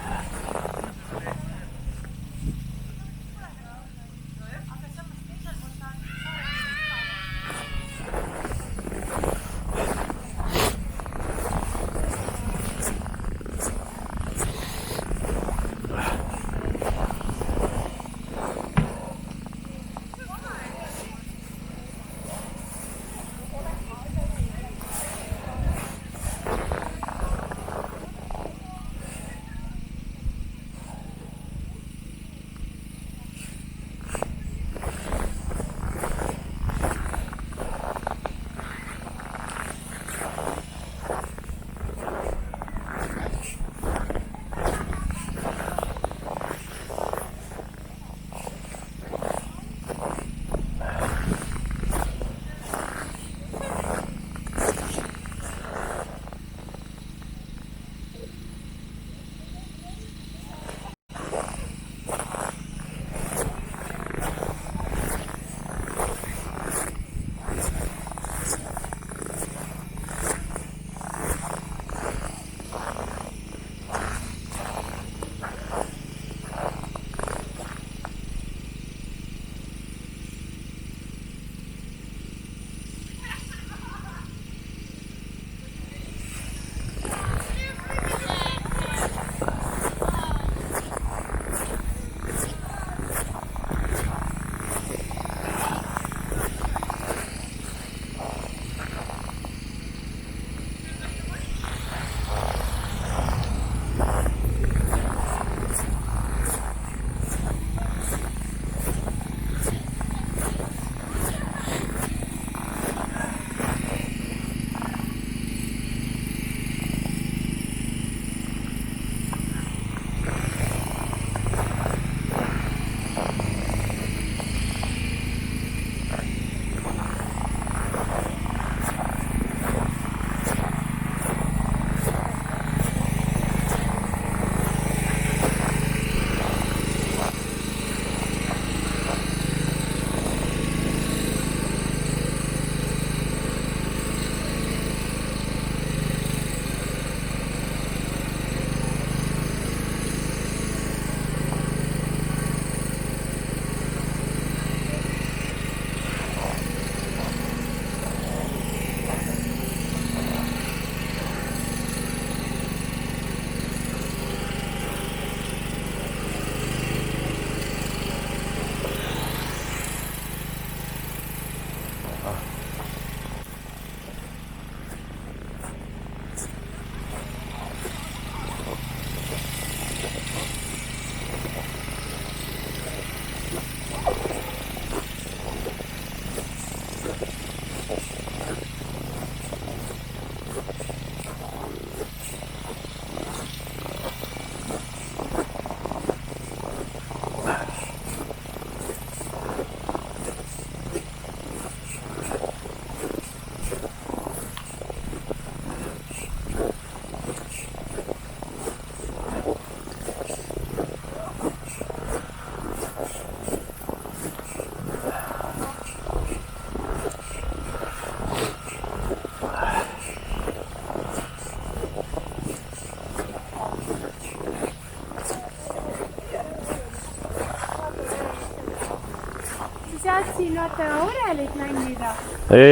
siin vaata orelit mängida.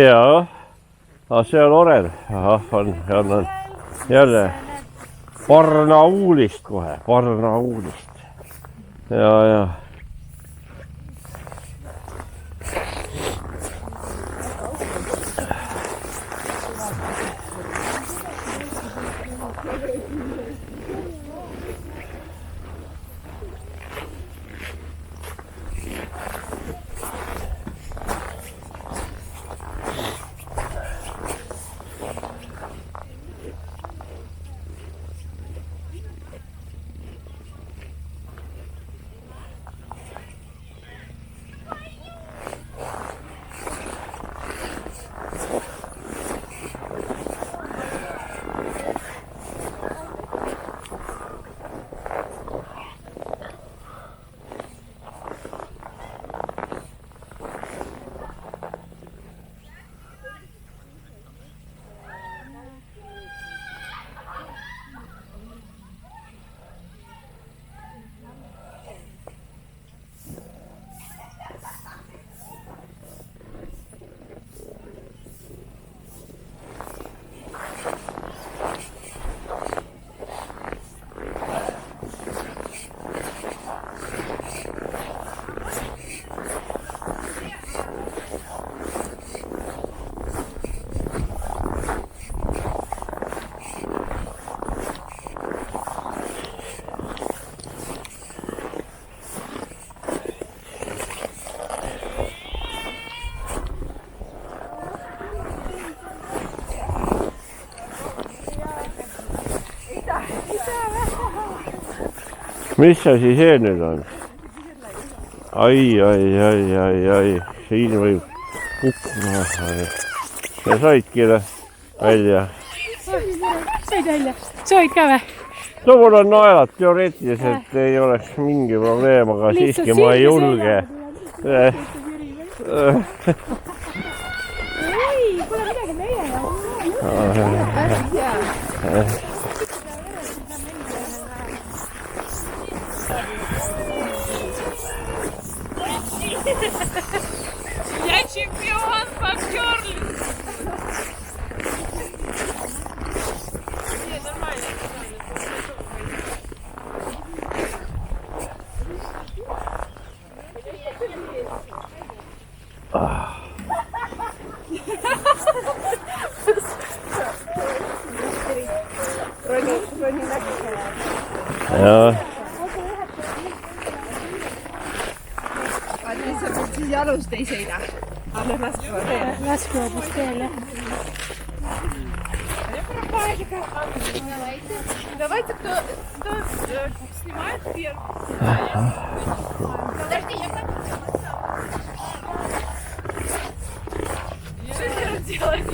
Jaa. See on orel. Ahah, on. Jälle. Barnaulist kohe. Barnaulist. Ja. Mis asi see nüüd on? Ai. Siin võib hukkuma. Ja saidki välja. Said välja. Soovid ka või? No mul on naelad teoreetiliselt ei oleks mingi probleem, aga siiski ma ei julge. Ei, pole midagi meie jaoks. Я чемпион по кёрлингу. Не, нормально. Ja. Jalust ei sõida. Anna laskuva teele. Laskuva teele. Давайте кто снимает первый. Подожди, я как... Что делать?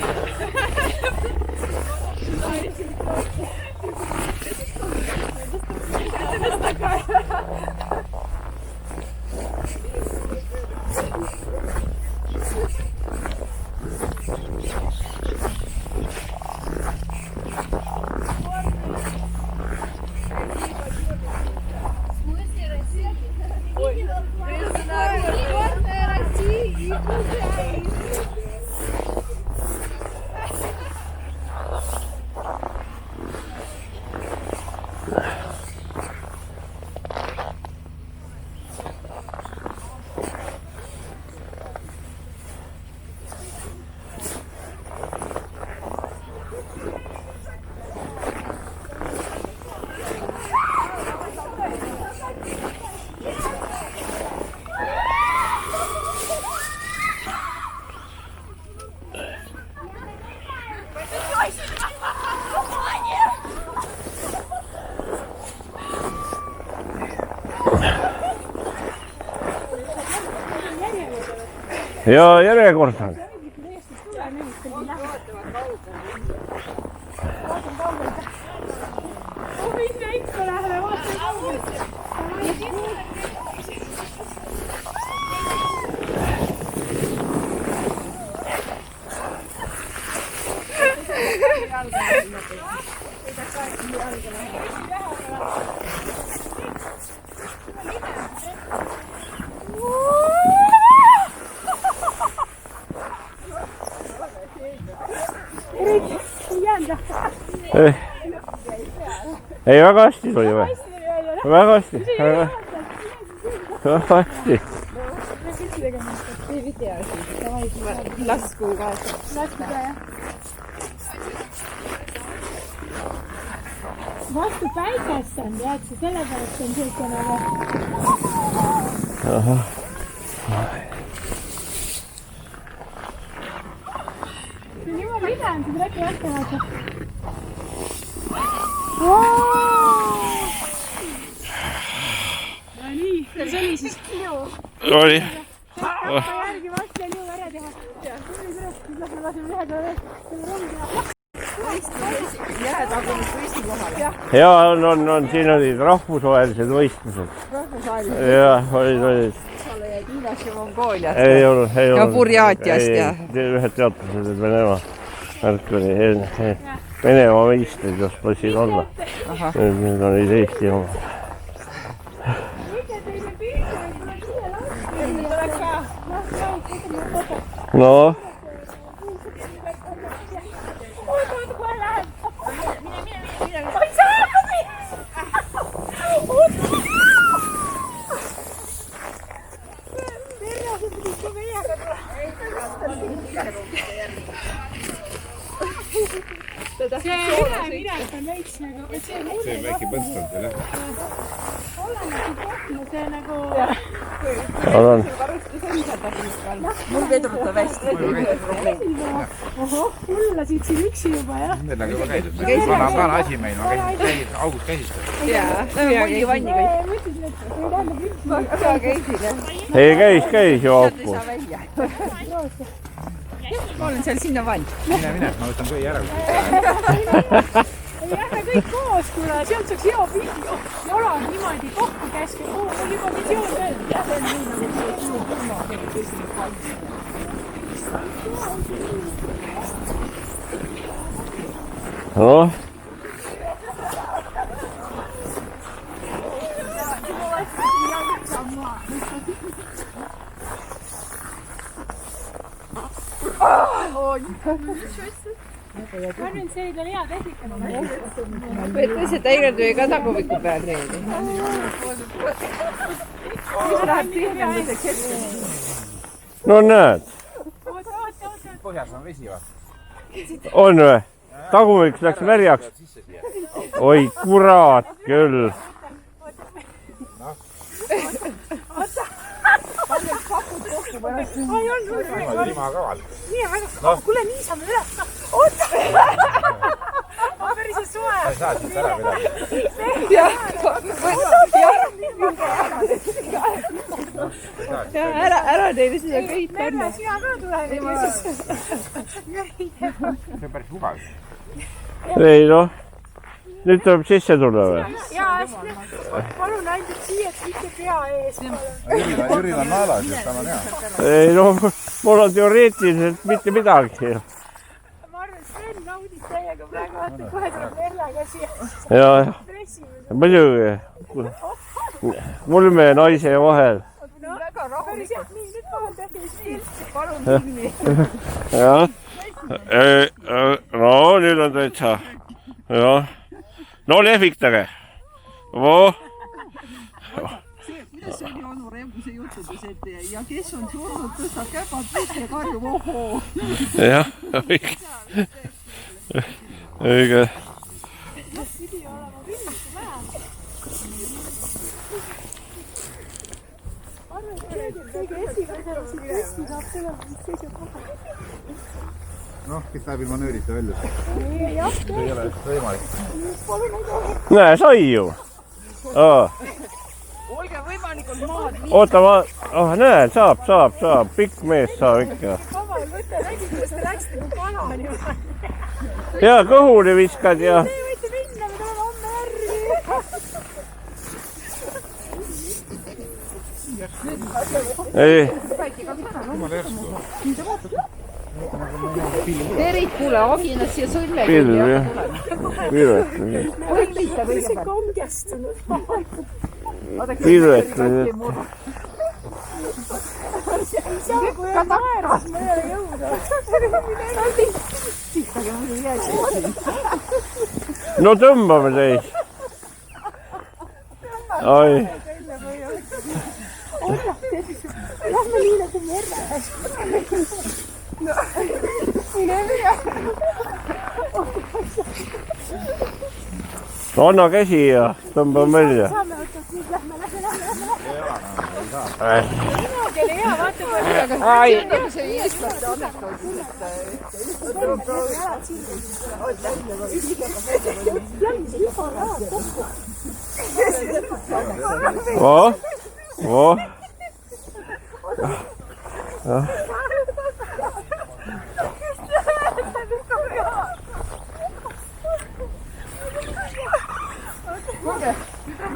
Ja järjekord on. Minna ikka läheme vaatame kaugelt. ei jäänud. Ei, väga hästi tuli või? Väga hästi. Väga hästi. Lasku kaasa. Lasku ka, jah. Vastu päikest on, tead, see sellepärast on siukene või? Ahah. Nii ma pidem, see tuleb jätta vaata. No nii, see oli siis kilu. Oli. Järgi vastu ja liu ära teha. Lähme laseme ühe ka veel. Jäätagumist võistlu kohale. Ja on, siin olid rahvusvahelised võistlused. Jah, olid. Saale jäid Hiinas ja Mongooliat. Ei olnud. Ja Burjaatiast ja. Ühed teatused, et Venemaa. Märk oli Venemaa võistlid, jos võisid olla. Nüüd olid Eesti oma. No. See üleminek on veits nagu, see on väike põstanud veel, jah. see nagu... Olen. Mul vedrutab hästi. Hullasid siin üksi juba, jah? Need on juba käidud. Vana asi meil, ma käisin augus käsistada. Jaa, mulli vanniga. Ma käisin, jah. Ei, käis ju auku. Ma olen seal sinna vann. Mine, ma võtan kõi ära. Ei jäta kõik koos, kuna sealt saaks hea video. Jalad niimoodi kokku käske, mul juba visioon veel. Noh. Ma arvan, see oli hea tehnika. Võtta see täire töö ka taguviku peal reedi. Mis läheb tihvenduseks hetke? No näed. Põhjas on vesi või? On või? Tagumik läks märjaks. Oi kurat küll. Ilma kaval. Kuule, nii saame üles. Oota! Ma päris suve. Sa ei saa siit ära midagi. Ära teile seda kõik panna. Sina ka tuleb. See on päris mugav. Ei noh. Nüüd tuleb sisse tulla või? Jaa, palun ainult siia, et mitte pea ees. Jüril on naalas, just tal on hea. Ei noh, mul on teoreetiliselt mitte midagi. Ma arvan, Sven naudib täiega praegu, vaata kohe tuleb Merlaga siia. Jah, muidugi. Mulme ja naise vahel. Väga rahulikult. Nii, nüüd palun tehke siin. Palun filmi. Jah. No nüüd on täitsa. Jah. No lehvitage. Kuidas see oli onu Rembuse jutudes, et ja kes on surnud, tõstab käpad püsti ja karjub ohoo. Jah, õige. Noh, kes läheb ilma nöörita välja? See ei ole võimalik. Näe, sai ju. Olge võimalikult maad. Oota, näe, saab. Pikk mees saab ikka. Kaval võtta, nägid, kuidas te läksite kui kanani. Ja kõhuli viskad ja... Te võite minna, me tuleme homme järgi. Ei. Terit, kuule, aginas ja sõllega. Pilv, jah. Pilvet. See kongestunud. Pilvet. Ei saa, kui on naeras, ma ei ole jõuda. ussitage mul jäeti. No tõmbame teid. Ai. Lähme nii nagu merre. Anna käsi ja tõmbame välja. Kelle hea, vaata kui See eestlaste annekas. Voh.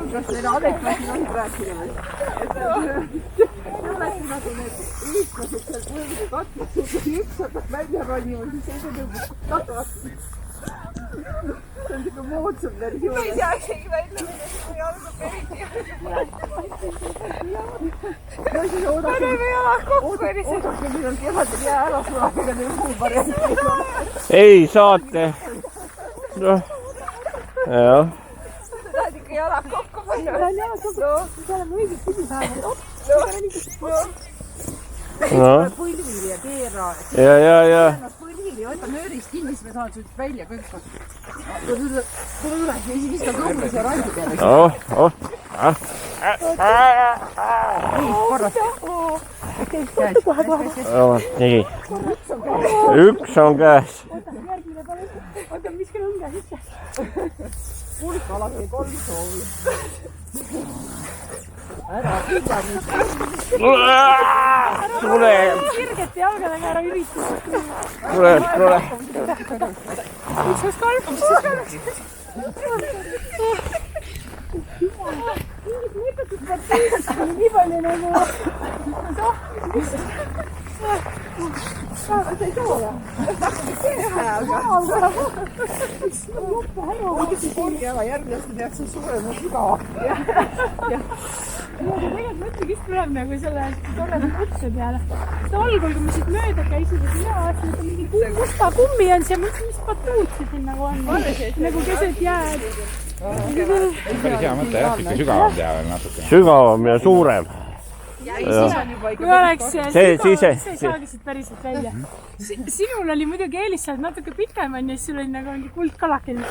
Kas neile adekvaatne on rääkida või? Olekki nagu need eestlased seal võõrde katkes, kui üks hakkab välja ronima, siis see katavad. See on siuke moodsam versioon. Ma ei saa isegi välja minna, kui algab eriti. Paneme jalad kokku. Oodake, millal kevadel jää ära sulab, ega neil muu variant ei ole. Ei saate. Noh. Jah. Tahad ikka jalad kokku panna? Tahan jalad kokku. Siis oleme õiged pidi saanud. Põlvili ja keera. Ja. Põlvili, võta nöörist kinni, siis me saame sult välja kõik. Tule üles ja siis viskad lõhmus ja randi peale. Korras. Nii. Üks on käes. Oota, viskan õnge sisse. Pulka alati 3 soovi. Tule. Sirgete jalgadega ära üritus. Tule. Üks oleks 3. Mingid mõttetud parteid. Nii palju nagu. Sa ei saa ole. Aga järgmine tehakse suurema sügava. Tegelikult mõtlengi just tuleb nagu selle torreda kutse peale. Algul, kui me siit mööda käisime, siis mina vaatasin, et mingi musta kummi on see, mõtlesin, mis patuutsi siin nagu on. Nagu keset jääd. Päris hea mõte jah, ikka sügavam teha veel natuke. Sügavam ja suurem. Kui oleks See ei saagi siit päriselt välja. Sinul oli muidugi eelis sealt natuke pikem on ja siis sul oli nagu mingi kuldkalakene.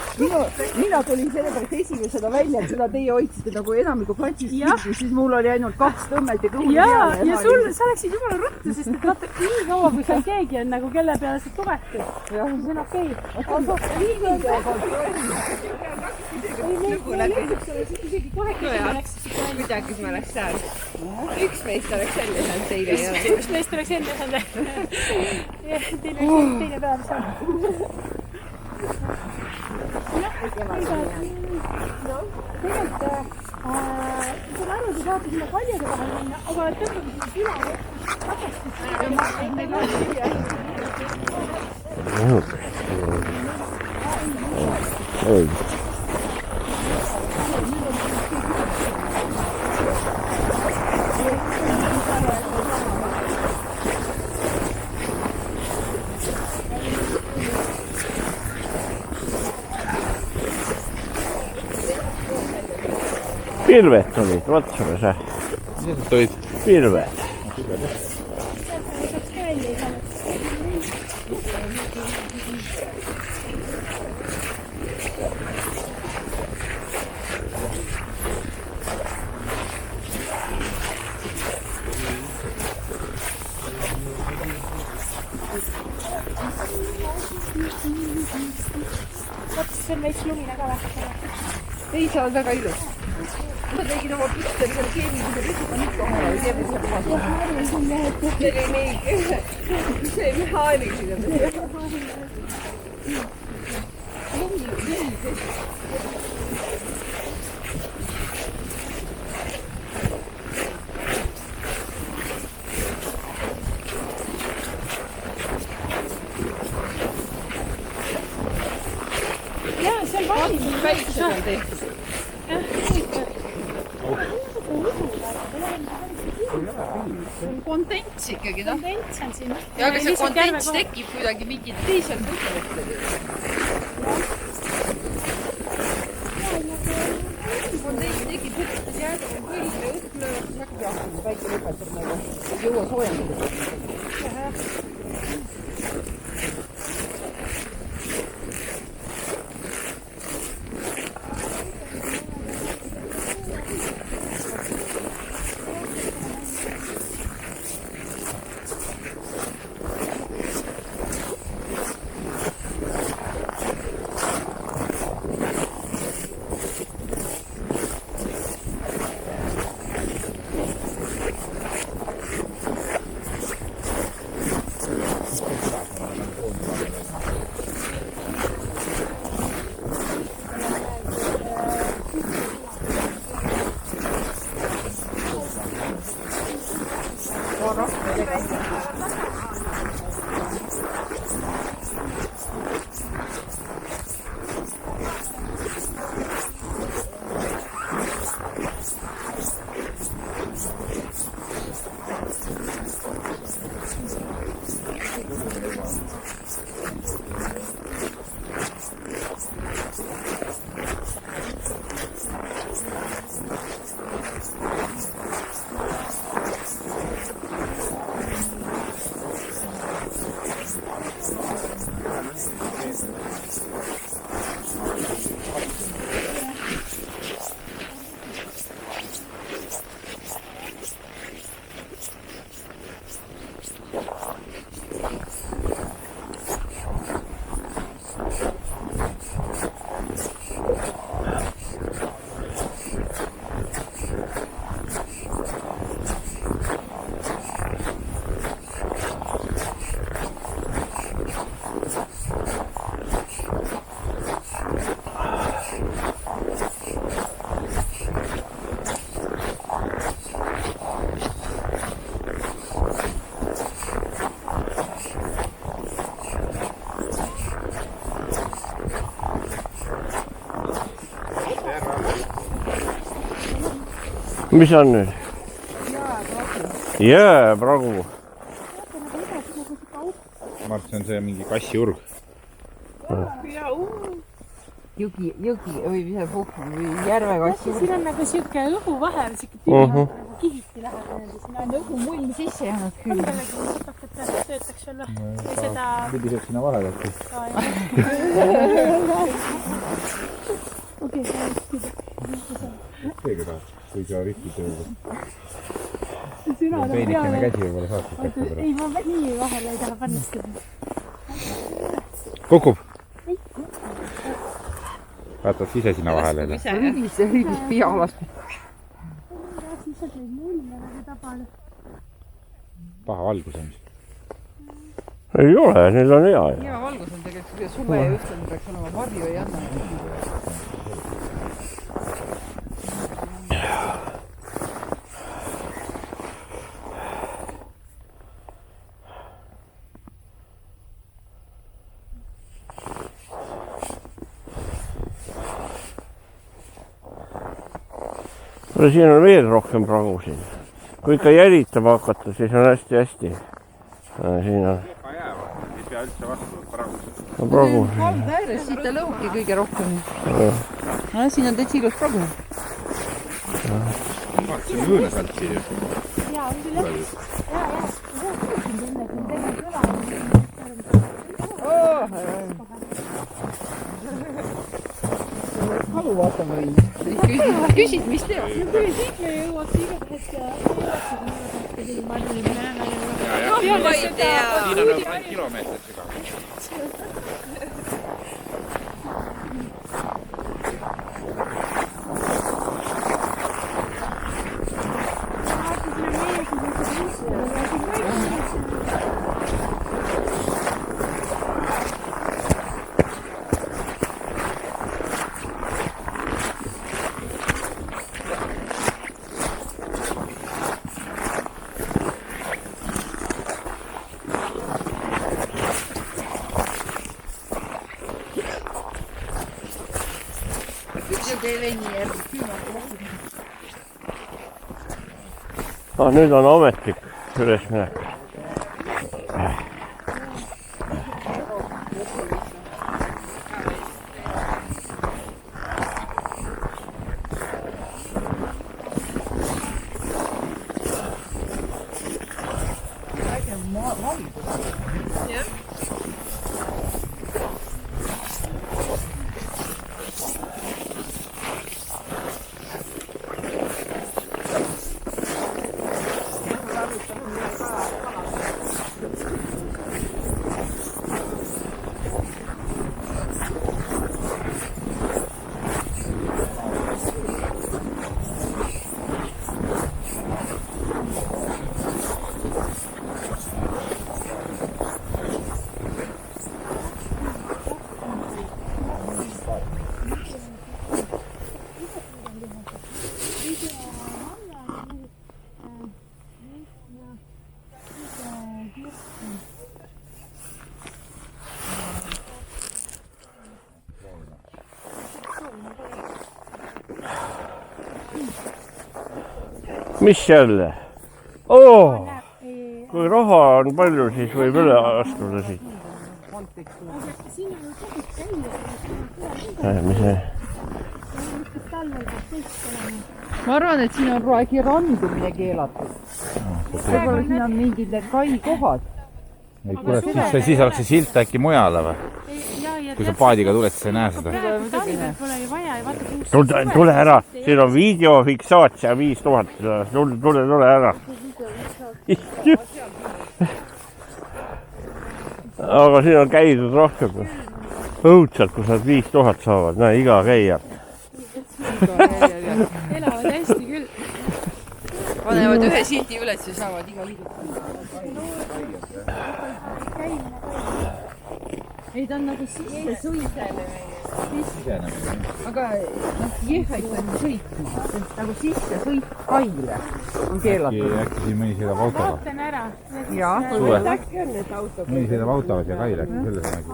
Mina tulin sellepärast esimesena välja, et seda teie hoidsite nagu enamiku platsist kinni, siis mul oli ainult 2 tõmmet ja kõhu peale. Ja sa läksid jumala ruttu, sest et vaata nii kaua, kui seal keegi on nagu kelle peale sa tuletid. See on okei. Kuidagi ma läks seal. Üks meist oleks enne saanud, teile ei ole. Üks meist oleks enne saanud. Teile oleks teine päev saanud. Tegelikult, see on aru, te saate sinna kaljade vahel minna, aga tõmbage sinna küla takastist. Pilvet olid, vatsime see. Mida sa tulid? Pilvet. See on veits lumine ka vähke. Ei, see on väga ilus. Ma tegin oma pisteri selle keemilise rühma ikka omale või teeme seda vastu. See oli nii, see mehaaniline. Jaa, see on valmis. Väiksed on tehtud. Jah, huvitav. kondents ikkagi, noh. Kondents on siin. Ja aga see kondents tekib kuidagi mingid teised põhjustel. Kondents tekib hüppetes jäädel on põlve õhklöö, siis hakkab jahkuma, väike lõpetab nagu. Ei jõua soojendada. Mis on nüüd? Jääpragu. Ma arvan, see on see mingi kassiurg. Jõgi või mis see puhk või järvekassi. Siin on nagu siuke õhu vahel, siuke tüü nagu kihiti läheb. Siin on õhu mull sisse jäänud küll. Töötaks veel või seda... Pidised sinna vahele äkki. Okei, Teega tahad, kui sa rikki tööle. Sina on peenikene käsi võib-olla saatnud kätte pärast. Ei, ma nii vahele ei taha pannistada. Kukub? Vaatad ise sinna vahele. Rüübis pialas. Paha valgus on. Ei ole, neil on hea. Hea valgus on tegelikult suve ja õhtul peaks olema varju ei anna. Siin on veel rohkem pragu siin. Kui ikka jälitama hakata, siis on hästi. Siin on. Ei pea üldse vastu pragu. Pragu. Kalda ääres, siit ta lõuki kõige rohkem. Siin on täitsa ilus pragu. See on õõnes alt siia. Jaa, on küll jah. Halu vaatama võin. Küsid, mis teevad? Kui siit me jõuaks igatahes ja Ma ei tea. Siin on nagu kilomeetrit sügav. Nüüd on ametlik ülesminek. Mis jälle? Kui raha on palju, siis võib üle astuda siit. Ma arvan, et siin on praegu randumine keelatud. Võib-olla siin on mingid need kai kohad. Siis oleks see silt äkki mujale või? Kui sa paadiga tuled, siis sa ei näe seda. Tule ära, siin on videofiksaatsia 5000. Tule ära. Aga siin on käidud rohkem. Õudselt, kui nad 5000 saavad. Näe, iga käija. Elavad hästi küll. Panevad ühe sildi üles ja saavad iga liidu. Ei, ta on nagu sisse suisele. Aga jehvaid on sõitma. Nagu sisse sõit kaile on keelatud. Äkki siin mõni sõidab autoga. Vaatan ära. Jaa. Mõni sõidab autoga siia kaile. Selles on äkki.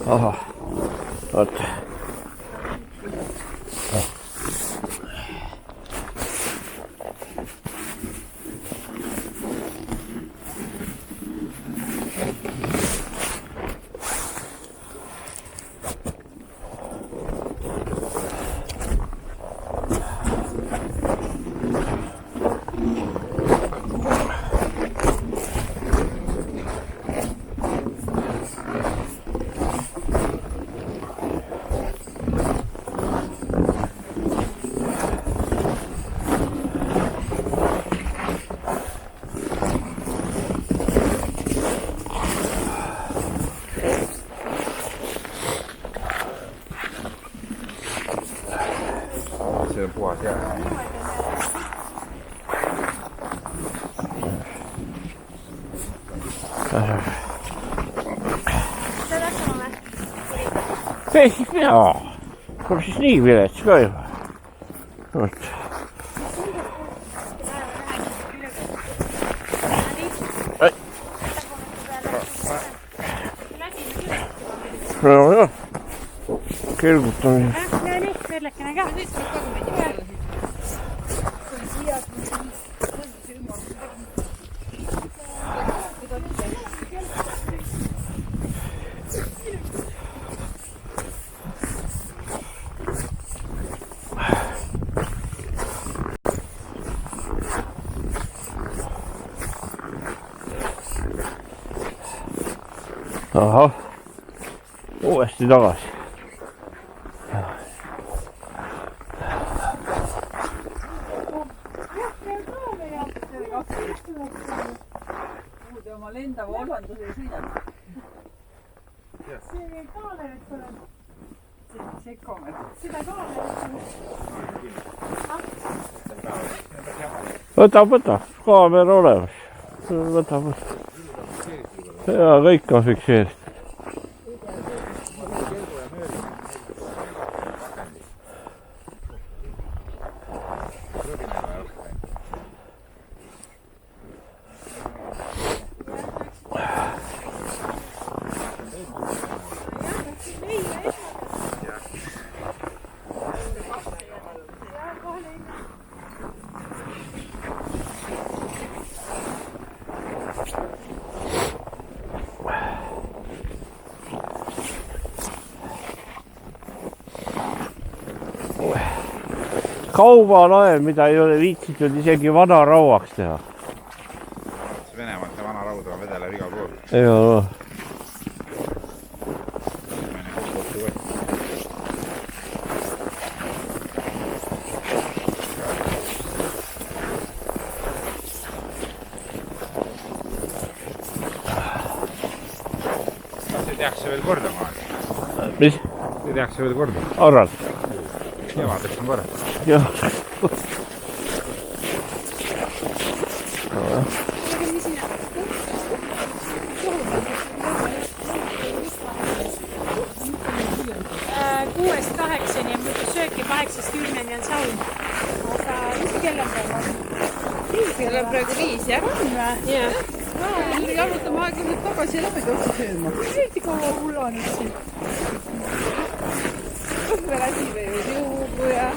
Ahah. Oot. See on puhas jää. Ei siis mina. Tuleb siis nii vilets ka juba. Oot. No jah. Kelgutamine. No nii, kõrlekene ka. Ahah. uuesti tagasi. kuhu te oma lendava ollandusega sõidate? see kaameret tuleb. See kaamer. Seda kaameret Võta, kaamera olemas. Võta. Ja kõik on fikseeritud. Kaubalaev, mida ei ole viitsitud isegi vanarauaks teha. Venemaalt ja vanaraud on vedeleb igal pool. Jaa. Kas ei tehakse veel korda maal? Mis? Ei tehakse veel korda? Arralt. Kevadeks on korda. Jah. kuuest 8-ni ja muidu sööki 8-10-ni on saun. Aga mis kell on praegu? Kell on praegu 5, jah? On või? Jah. Jalutame aeg-ajalt tagasi ja läbi otsa sööma. Eriti kaua hullanud siin. Me läsime ju juubu ja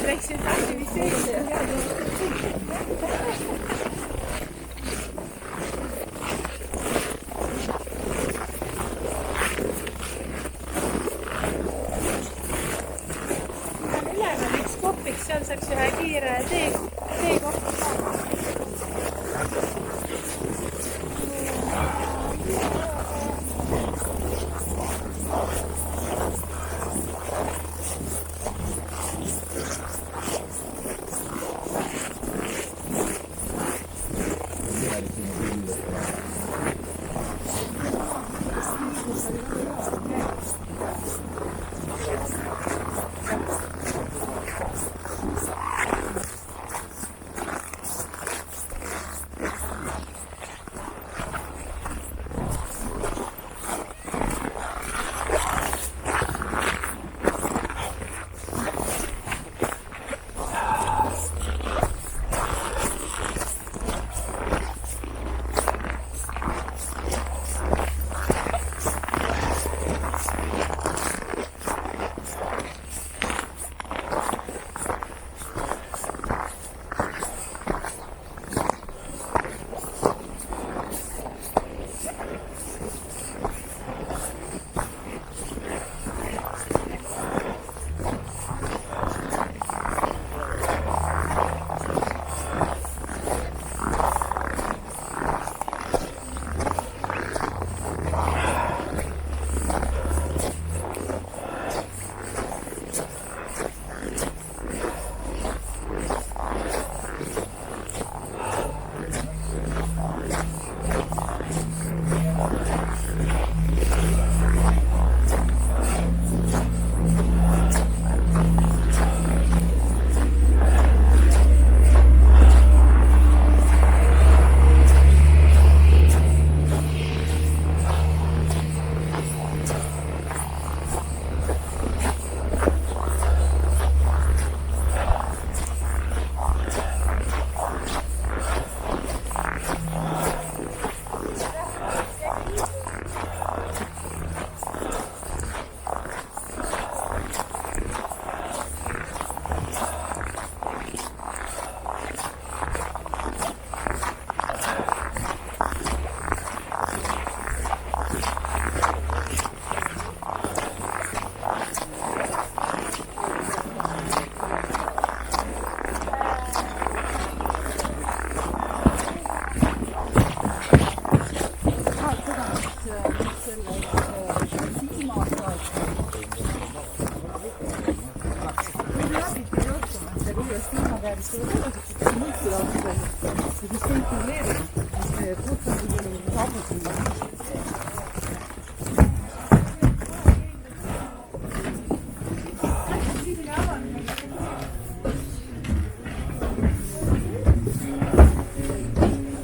Läksin aktiviseerida. Üks kopiks, seal saaks ühe kiire teekohta saama.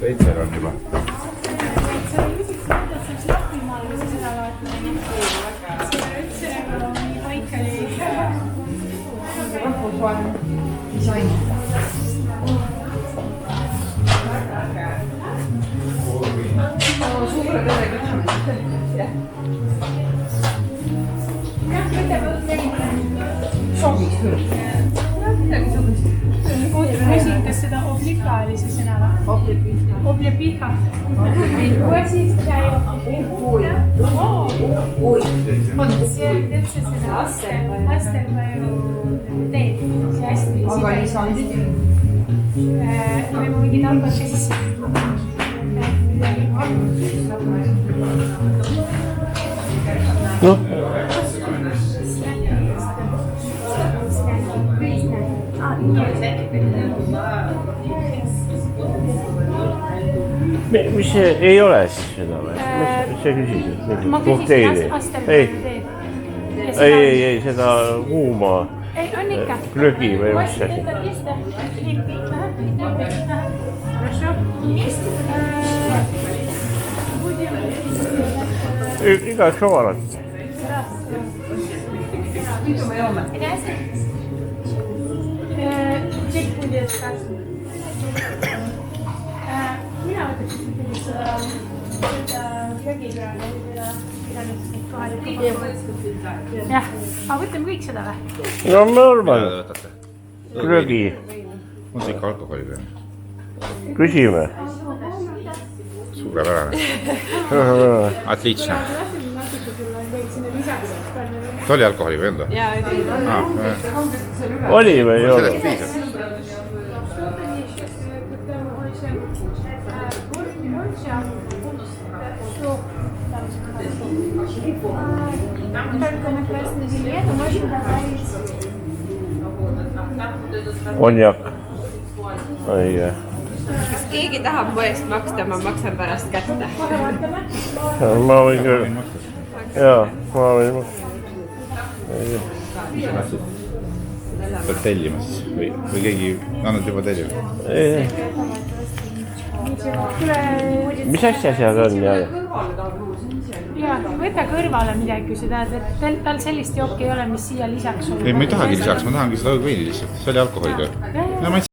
Veitsel on juba. Rahvusvaheline disain. Suure perega sobiks küll. Küsin, kas seda oblika oli see sõna või? Oblipika. Kuidas siis käib? See üldse seda astel ma ju teen. See hästi. Aga ei saanud üldse. Või ma mingi tampad siis. noh , mis see ei ole siis seda või? Mis sa küsisid? Ma küsisin astel. ei, seda kuuma Ei, on ikka. glögi või mis see? Igaks omalat. Mitu me joome? Mina võtaks seda glögi praegu. Jah, aga võtame kõik seda või? No normal, glögi, On see ikka alkoholi peal? küsime. Suurepärane. Отлично. See oli alkoholi või enda? Oli või ei ole? Sellest piisab. Konjak. Õige. Kas keegi tahab mu eest maksta, ma maksan pärast kätte. Ma võin küll. Jaa, ma võin maksta. Pead tellima siis või keegi annad juba tellima? Mis asja seal on jälle? Ja, võta kõrvale midagi, kui sa tahad, et tal sellist jooki ei ole, mis siia lisaks on. Ei, ma ei tahagi lisaks, ma tahangi seda õõgveini lihtsalt. See oli alkoholiga.